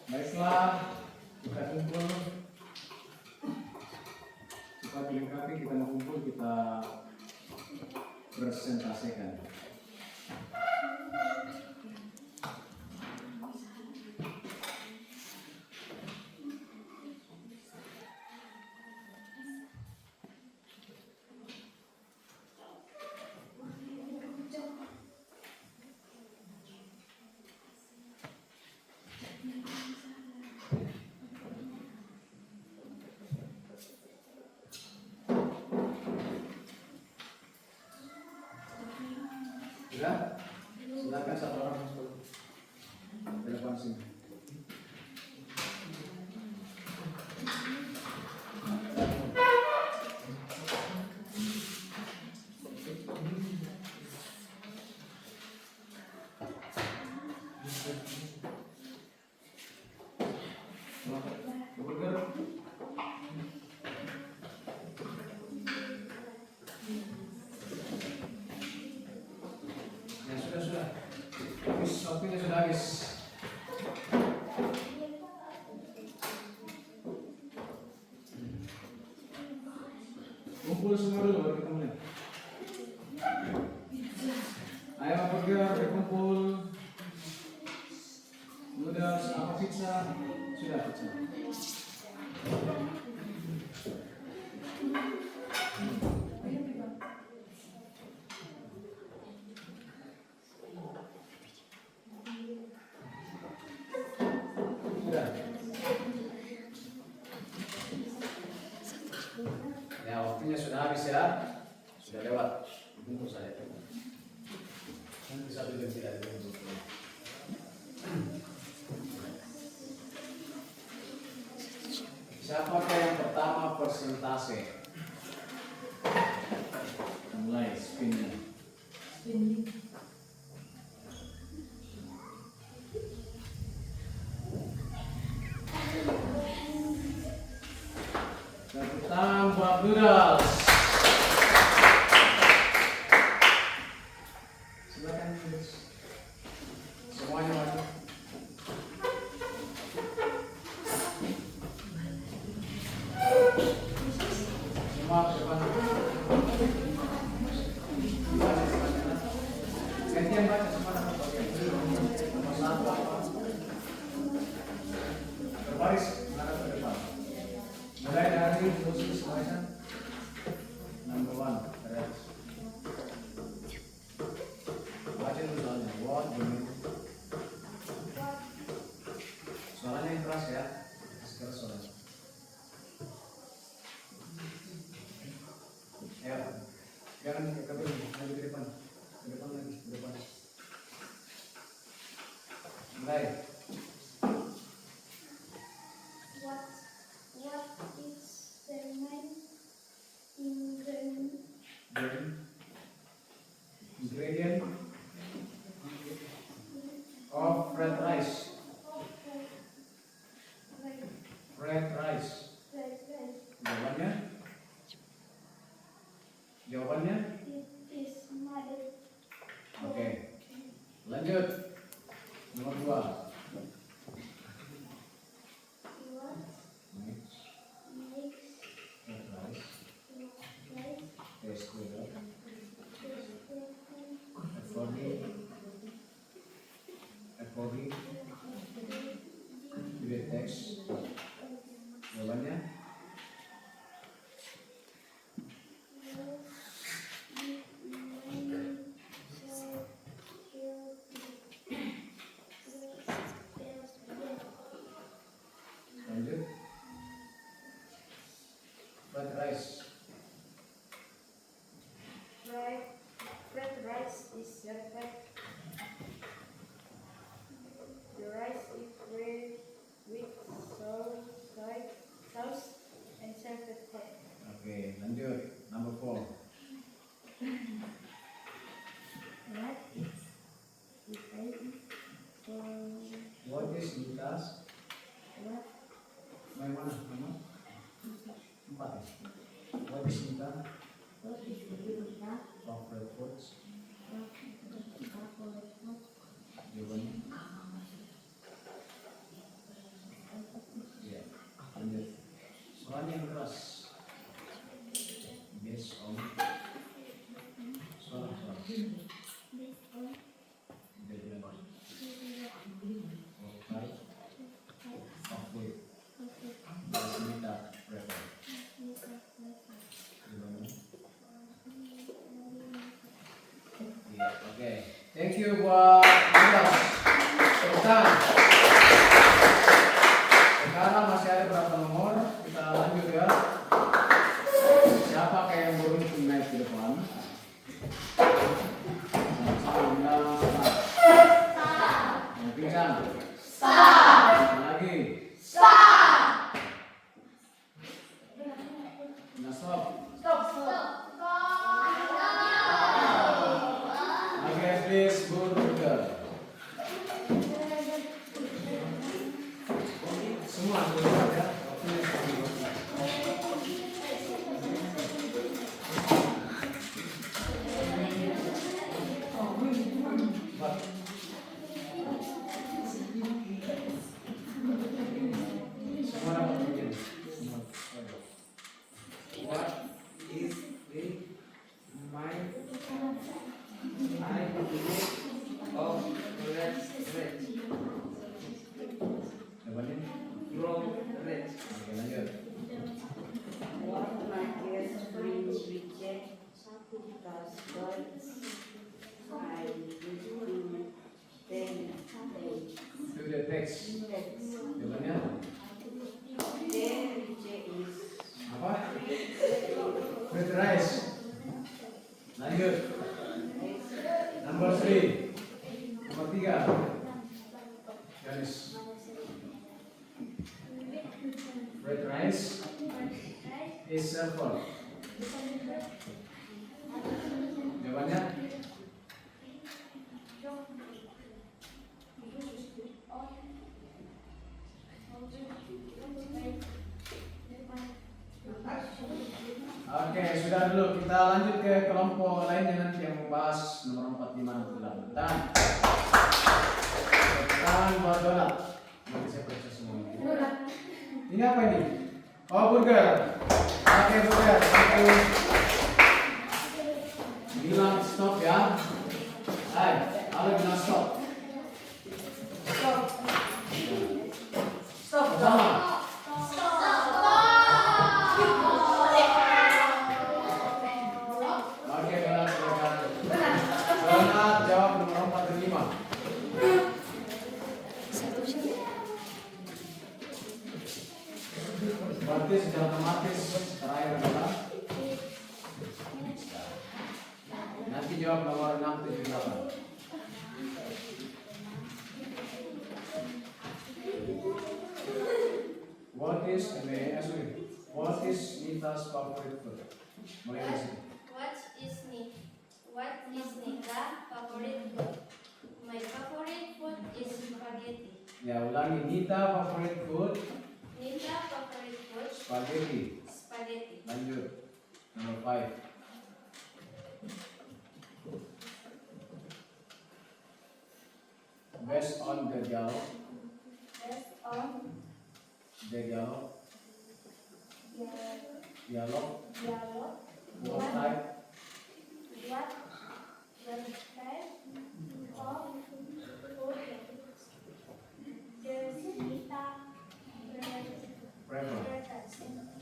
Baiklah, kita kumpul. Cepat dilengkapi, kita mau kumpul, kita presentasikan. Sudah? Silakan satu orang masuk ke depan sini. Sudah. Waktunya sudah habis. Kumpul semua dulu baru kita mulai. Ayo burger berkumpul. Noodles, apa pizza? Sudah pizza. Ya, waktunya sudah habis ya. Sudah lewat. Tunggu saya. Nanti 1 jam tidak ditunggu. Siapakah yang pertama presentasi? Mulai spinnya. Tepuk tangan buat noodles. Silakan noodles. Semuanya maju. Semua ke depan. Gantian baca semua nama bagian. Nomor 1 apa? Berbaris menghadap ke depan. Mulai dari posisi semuanya. Number 1, beres. Baca dulu soalnya. What do you suaranya yang keras ya. Keras suaranya. Ya, jangan ke depan, maju ke depan. Ke depan lagi, ke depan. Mulai. What is the main ingredient of fried rice? Right. Fried rice. Jawabannya? Jawabannya? It is mother. Oke. Lanjut. Nomor 2. What Mix makes fried rice. rice Taste good. taste different? According Jawabannya? Lanjut. Fried rice. Fried rice is served. The rice is fried with soy sauce and served hot. Oke, lanjut. Number 4. What is Nita's? Main mana? Mana? 4 ya? What is Nita? Favorite foods? Jawabannya? Iya. Lanjut. Soalnya yang keras. Based on. Suara. Jadi apa? Okay. Favorit. Nita prefer. Iya, oke. Thank you buat Nitas. Sekarang masih ada berapa nomor? Kita lanjut ya. Siapa kayak yang beruntung naik ke depan? Yang pingsan? Lagi? Nah, stop. Oke, please burger. Semua burger ya. Waktunya semua. Semua dapat bikin. Semua. What is the mind of red? Jawabannya? From red. Oke, lanjut. What markers bring reject does God I do then To the text. Jawabannya? then reject is Apa? Fried rice. Lanjut. Number 3. Nomor 3. Garis. Fried rice is served. Jawabannya? Oke, sudah dulu. Kita lanjut ke kelompok lainnya nanti yang membahas nomor 4, 5, 6, 8. Tangan buat donat. Nanti saya periksa semua. Ini apa ini? Oh, burger. Oke, burger. Oke. Bilang stop ya. Hai, halo bilang stop. Stop. Sama. Oke, donat silakan. Donat jawab nomor 4 dan 5. Berarti secara otomatis terakhir adalah nanti jawab nomor 6, 7, 8. What is Nita's favorite food? Mulai dari sini. What is Nita favorite food? My favorite food is spaghetti. Ya, ulangi. Nita favorite food Nita favorite food spaghetti. spaghetti. Lanjut. Nomor 5. Based on the dialogue. Based on Dialogue. dialogue, What type? what type of food does Nita prefer?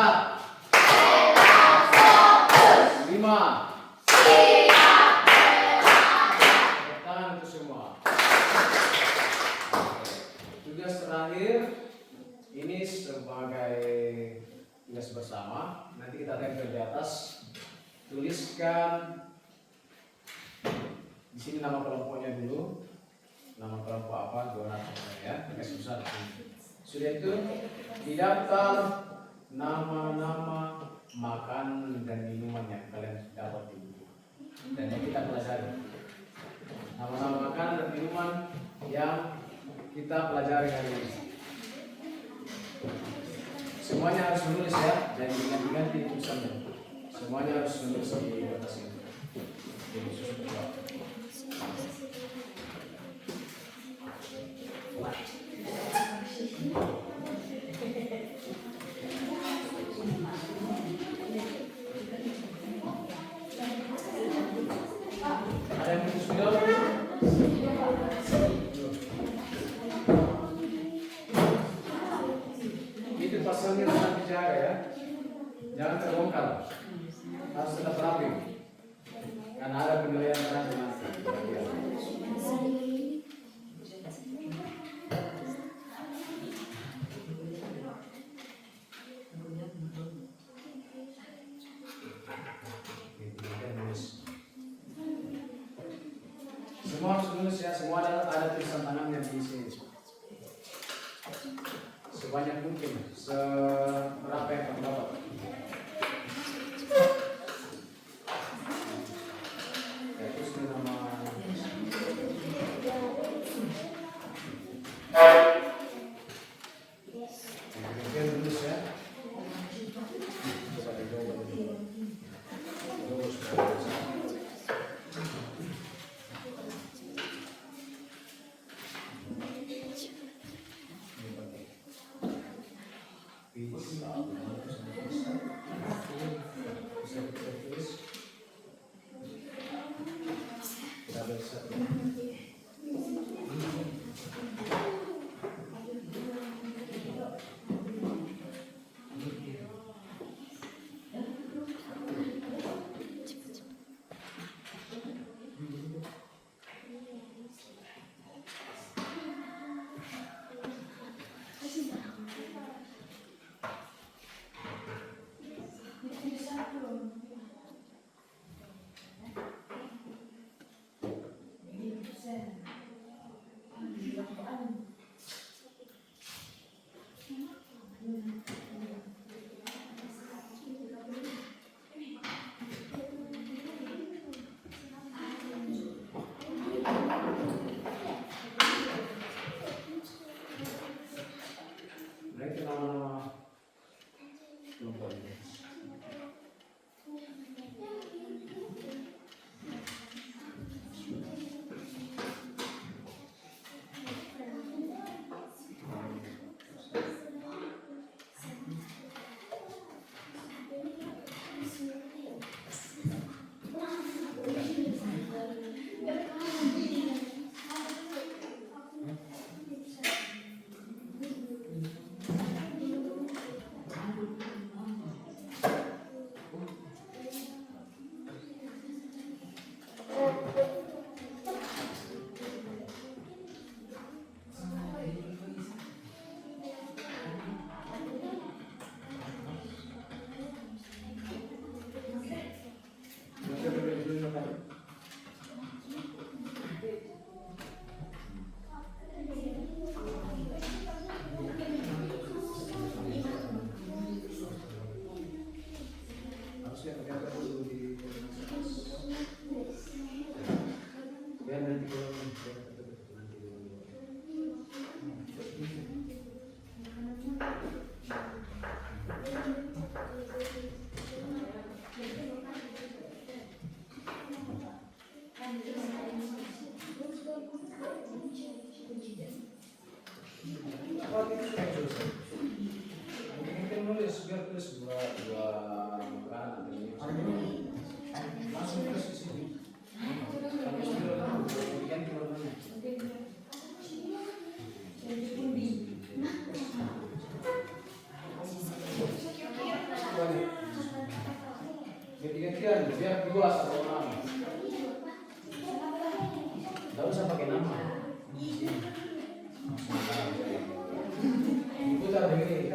Sebentar. 5. Tepuk tangan untuk semua. Tugas terakhir ini sebagai tugas bersama. Nanti kita tempel di atas. Tuliskan di sini nama kelompoknya dulu. Nama kelompok apa? Ya. Kasih besar. Sudah itu di daftar nama-nama makanan dan minuman yang kalian dapat ini. Dan yang kita pelajari. Nama-nama makanan dan minuman yang kita pelajari hari ini. Semuanya harus menulis ya, dan diganti-ganti tulisannya. Semuanya harus menulis di atas ini. Jadi susun kedua. Ada yang tulis video? Itu pasalnya tetap dijaga ya. Jangan terbongkar. Harus tetap rapi. Karena ada penilaian terakhir nanti. Semua harus tulis ya, semua ada tulisan tangannya di sini. Sebanyak mungkin, seberapa yang kamu dapat. Ya, terus ini nama. Yang tulis ya. Coba dicoba dulu. Terus bisa berdua satu orang. Gak usah pakai nama. Putar begini.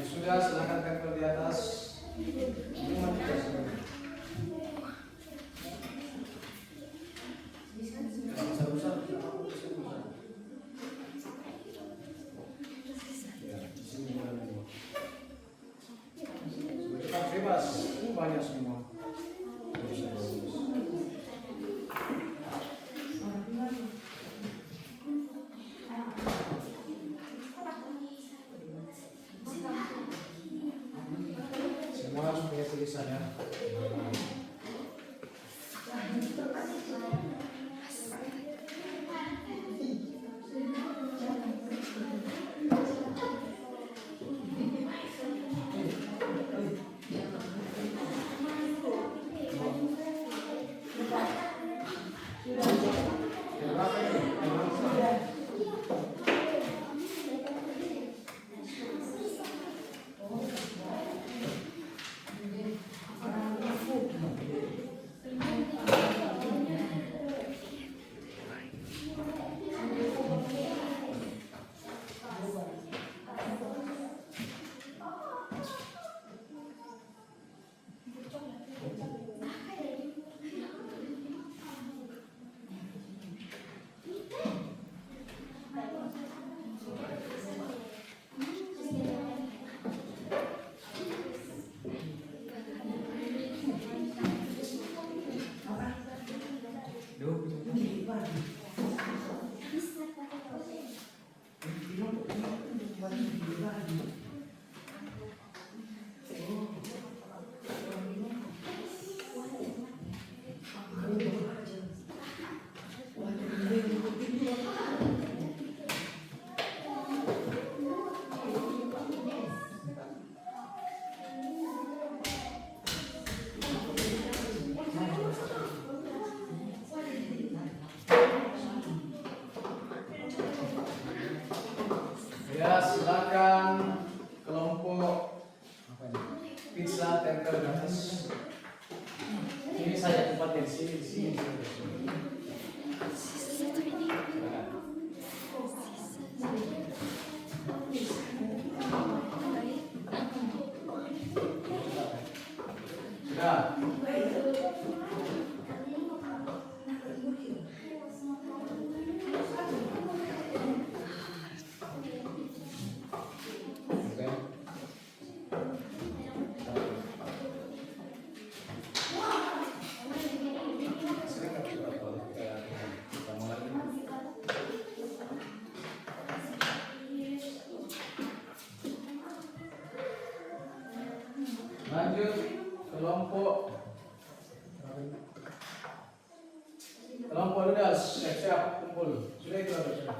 Sudah, silakan tempel di atas. Cepat bebas, banyak semua. Semua harus punya tulisan ya. Ya, silakan kelompok pizza tempel di atas. Ini saya tempat di sini, di sini. Sudah. kelompok ludas, siap-siap kumpul. Sudah itu sudah.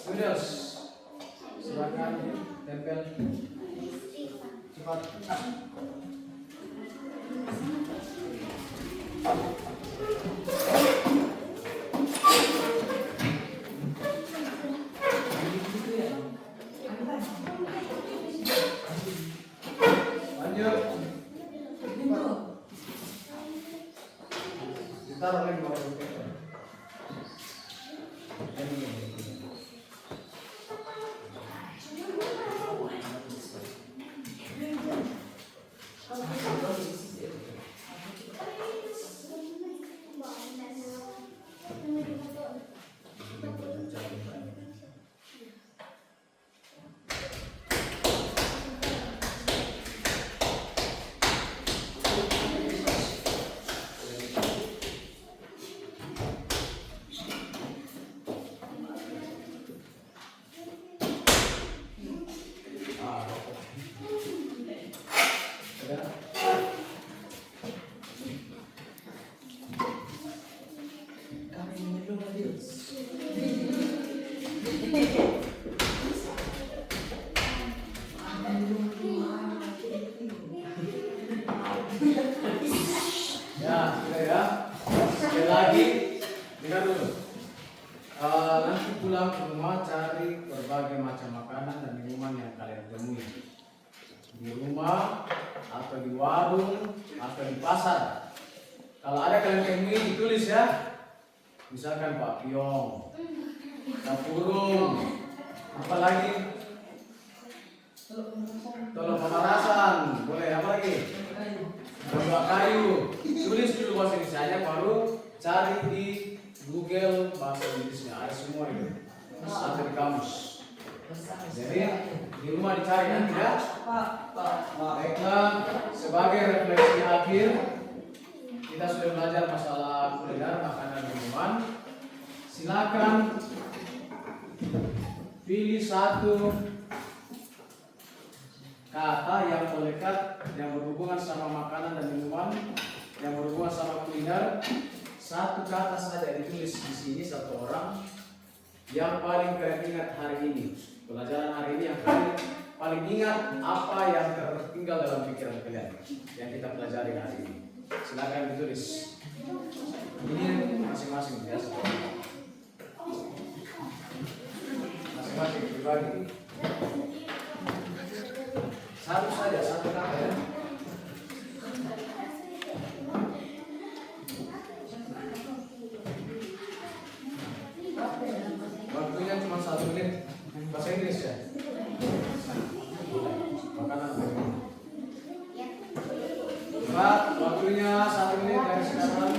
Ludas, silakan tempel cepat. Ditaruh lagi bawah paper. Ya, sudah ya. Sekali lagi, dengar dulu. Nanti pulang ke rumah cari berbagai macam makanan dan minuman yang kalian temui di rumah atau di warung atau di pasar. Kalau ada kalian temui ditulis ya. Misalkan Pak Piong, Pak Purung, apa lagi? Tolong pemanasan, boleh apa lagi? Bambu kayu, tulis dulu bahasa Indonesia baru cari di Google bahasa Inggrisnya, ada semua itu. Ada di kamus. Jadi di rumah dicari nanti ya. Baiklah, sebagai refleksi akhir kita sudah belajar masalah kuliner, makanan dan minuman. Silakan pilih satu kata yang melekat, yang berhubungan sama makanan dan minuman, yang berhubungan sama kuliner. Satu kata saja ditulis di sini, satu orang yang paling kalian ingat hari ini. Pelajaran hari ini yang kalian paling ingat apa yang tertinggal dalam pikiran kalian yang kita pelajari hari ini. Silakan ditulis. Ini masing-masing ya. Masing-masing pribadi. Satu saja, satu kata ya. Waktunya cuma 1 menit. Bahasa Inggris ya. Makanan. Mbak, waktunya 1 menit dari sekarang.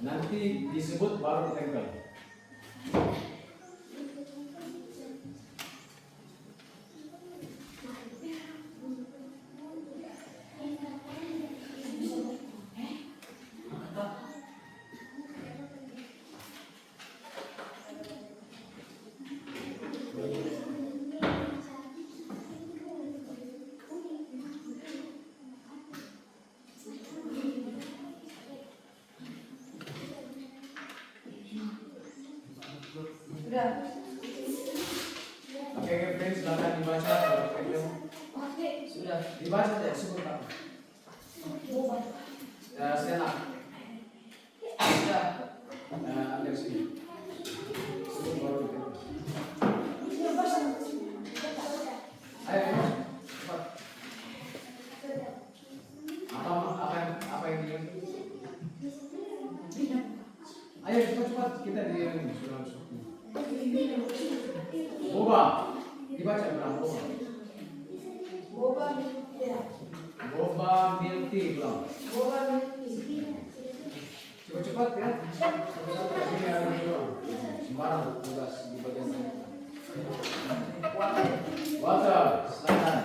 Nanti disebut baru ditempel. Oke, friends, silakan dibaca. Sudah dibaca ya, sebut apa? Stand up. Sudah. Ambil sini. Sebut baru ditempel. Ayo, cepat. Apa yang dia? Ayo cepat kita dia sudah masuk. Boba, dibaca berapa boba? Boba milk tea belum? Cepat ya. Ini ada dua. Sembarang tugas di bagian sana. Water, silakan.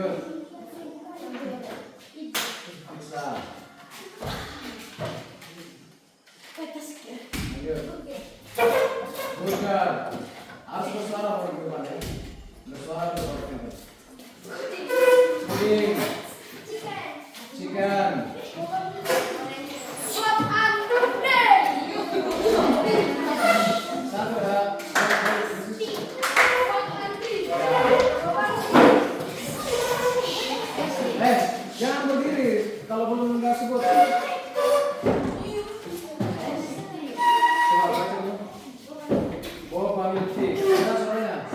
Lanjut. Bisa. Lanjut. Burger. Harus bersuara baru depan ya. Bersuara baru depan. Puding. Chicken. Satu ya. Jangan berdiri kalau belum nggak sebut. Coba baca dulu. Oh, panggil T. Mana suaranya?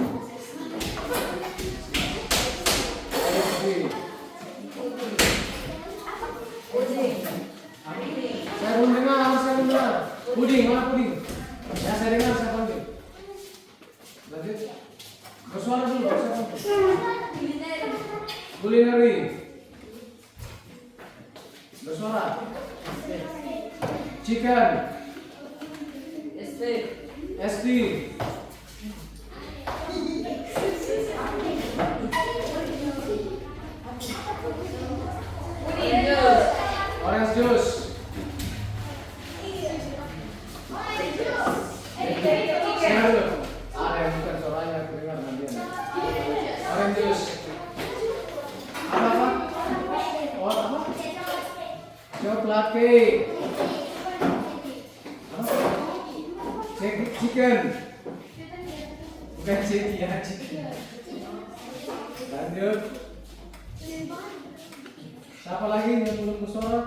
Saya belum dengar. Puding, mana puding? Ya, saya dengar, saya panggil. Lanjut. Bersuara dulu, saya panggil. Culinary. Bersuara. Chicken. SD. Orange juice. Saya dulu. Ada yang bukan suaranya, aku dengar nanti. Orange juice. Apa? Oh, apa? Coklat cake. Chicken. Bukan cake ya, chicken. Lanjut. Siapa lagi yang belum bersuara?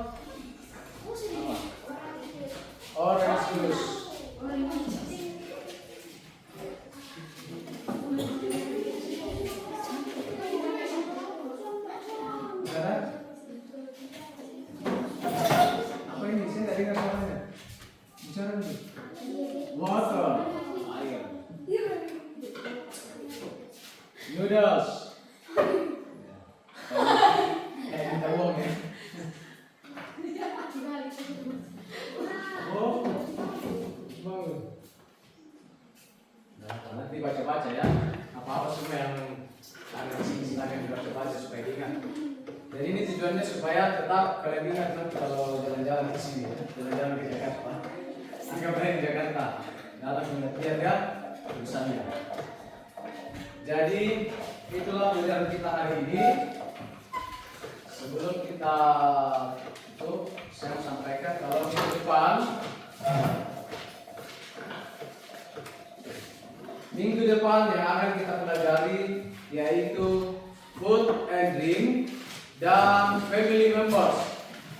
Orange juice. Ada? Apa ini? Saya nggak dengar suaranya. Bicara dulu. Water. Air. Noodles. Minta uang ya. Oh, bangun. Nah, nanti baca-baca ya. Apa-apa semua yang ada di sini silakan dibaca-baca supaya diingat. Jadi ini tujuannya supaya tetap kalian ingat nanti kalau jalan-jalan ke sini, ya. Jalan-jalan ke Jakarta. Anggap aja di Jakarta. Dalam pengertian ya tulisannya. Jadi itulah pelajaran kita hari ini. Sebelum kita tutup, saya mau sampaikan kalau minggu depan yang akan kita pelajari yaitu food and drink dan family members.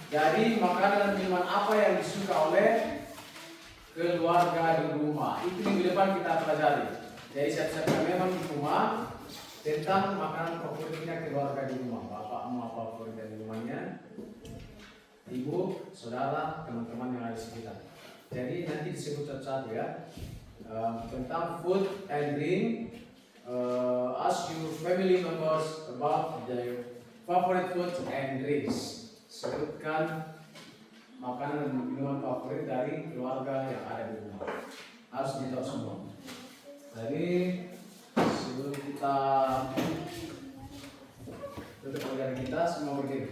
Jadi makanan dan minuman apa yang disuka oleh keluarga di rumah. Itu minggu depan kita pelajari. Jadi siap-siapkan memang di rumah tentang makanan favoritnya keluarga di rumah. Bapak, emak, favorit dan minumannya, ibu, saudara, teman-teman yang ada di sekitar. Jadi nanti disebut satu-satu ya. Tentang food and drink. Ask your family members about their favorite food and drinks. Sebutkan makanan dan minuman favorit dari keluarga yang ada di rumah. Harus ditahu semua. Jadi sebelum kita tutup pelajaran kita, semua berdiri.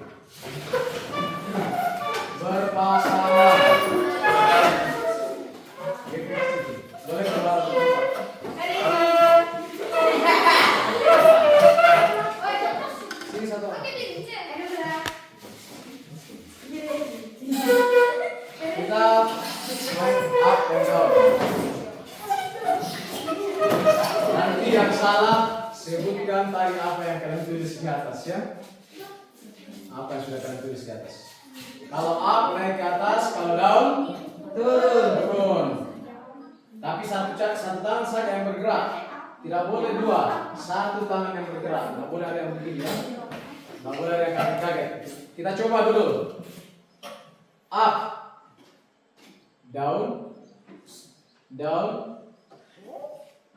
Berpasangan. Boleh keluar. Sini satu orang. Kita up and down. Nanti yang salah sebutkan tadi apa yang kalian tulis di atas ya. Apa yang sudah kalian tulis di atas. Kalau up naik ke atas, kalau down turun. Tapi satu tangan saja yang bergerak. Tidak boleh dua. Satu tangan yang bergerak. Tidak boleh ada yang begini ya. Tidak boleh ada yang kaget-kaget. Kita coba dulu. Up, down, down.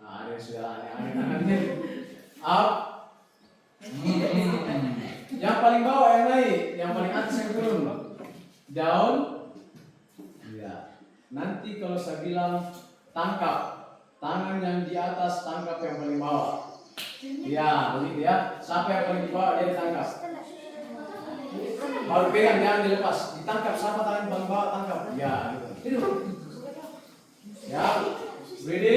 Nah, ada yang sudah aneh-aneh tangannya. Up. Yang paling bawah yang naik, yang paling atas yang turun. Down. Ya. Nanti kalau saya bilang tangkap, tangan yang di atas tangkap yang paling bawah. Iya, begitu ya. Siapa yang paling di bawah dia ditangkap. Baru pegang jangan dilepas. Ditangkap siapa tangan paling bawah tangkap. Ya, gitu. Ya, ready?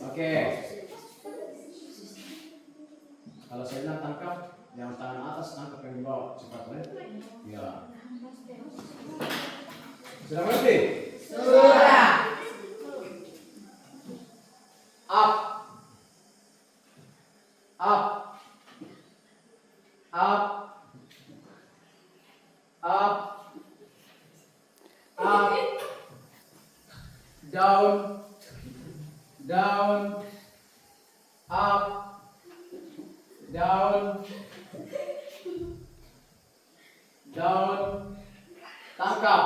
Oke. Kalau saya bilang tangkap, yang tangan atas tangkap yang di bawah cepat ya. Ya. Sudah mengerti? Sudah. Up. Up. Up. Up. Up. Down. Down. Up. Down. Down. Tangkap.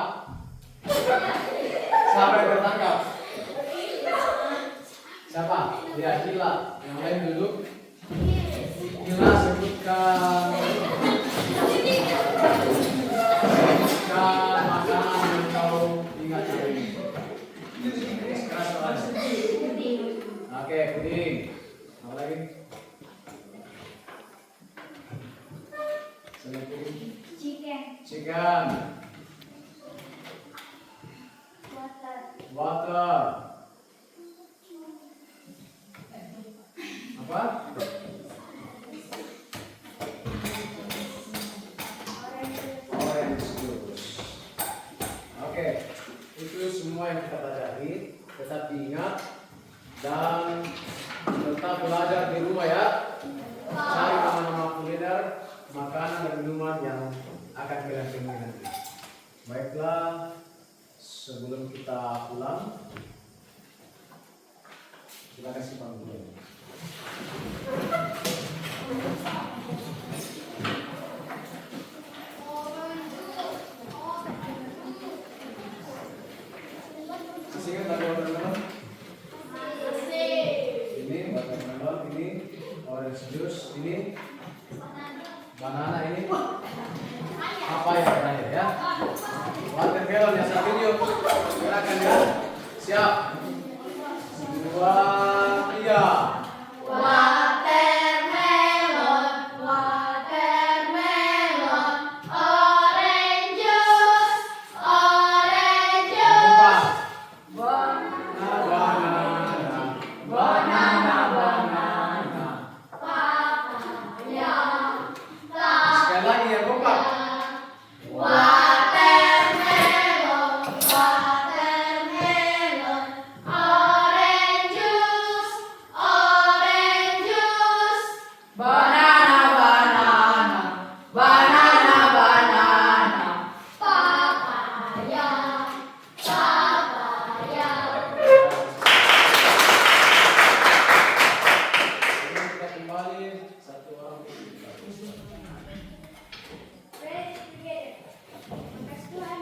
Siapa yang tertangkap? Siapa? Ya, Gila. Yang lain duduk. Gila, sebutkan makanan yang kau ingat hari ini. Keras soalnya. Oke, puding. Apa lagi? Selain puding. Chicken. Water. Apa? Orange juice. Oke, itu semua yang kita pelajari. Tetap diingat dan tetap belajar di rumah ya. Cari nama-nama kuliner, makanan dan minuman yang akan kita temui nanti. Baiklah, sebelum kita pulang, kita kasih panggilan. Sisihkan tadi watermelon. Ini watermelon, ini orange juice, ini banana, ini apa yang terakhir ya? Watermelon yang satu yuk. Silakan ya. Siap. 2, 3. Sekali lagi yang kompak. Kita kembali satu orang. Pray together. Terima Tuhan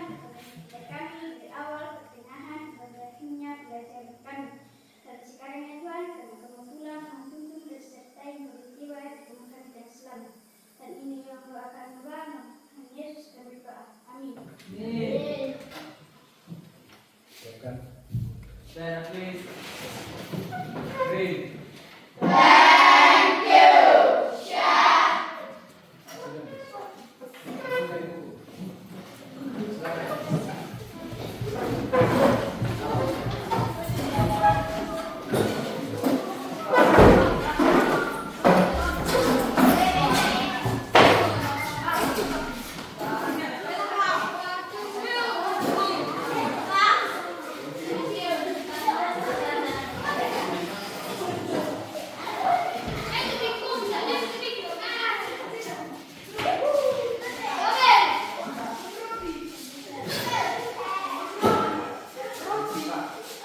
atas kami di awal, pertengahan, dan akhirnya belajar kami. Dan sekarang ya Tuhan, kami akan pulang menuntun dan sertai tiba di rumah kami dan selamat. Dan ini yang doa akan membangun. Yesus kami berdoa. Amin. Siapkan. Stand up, please.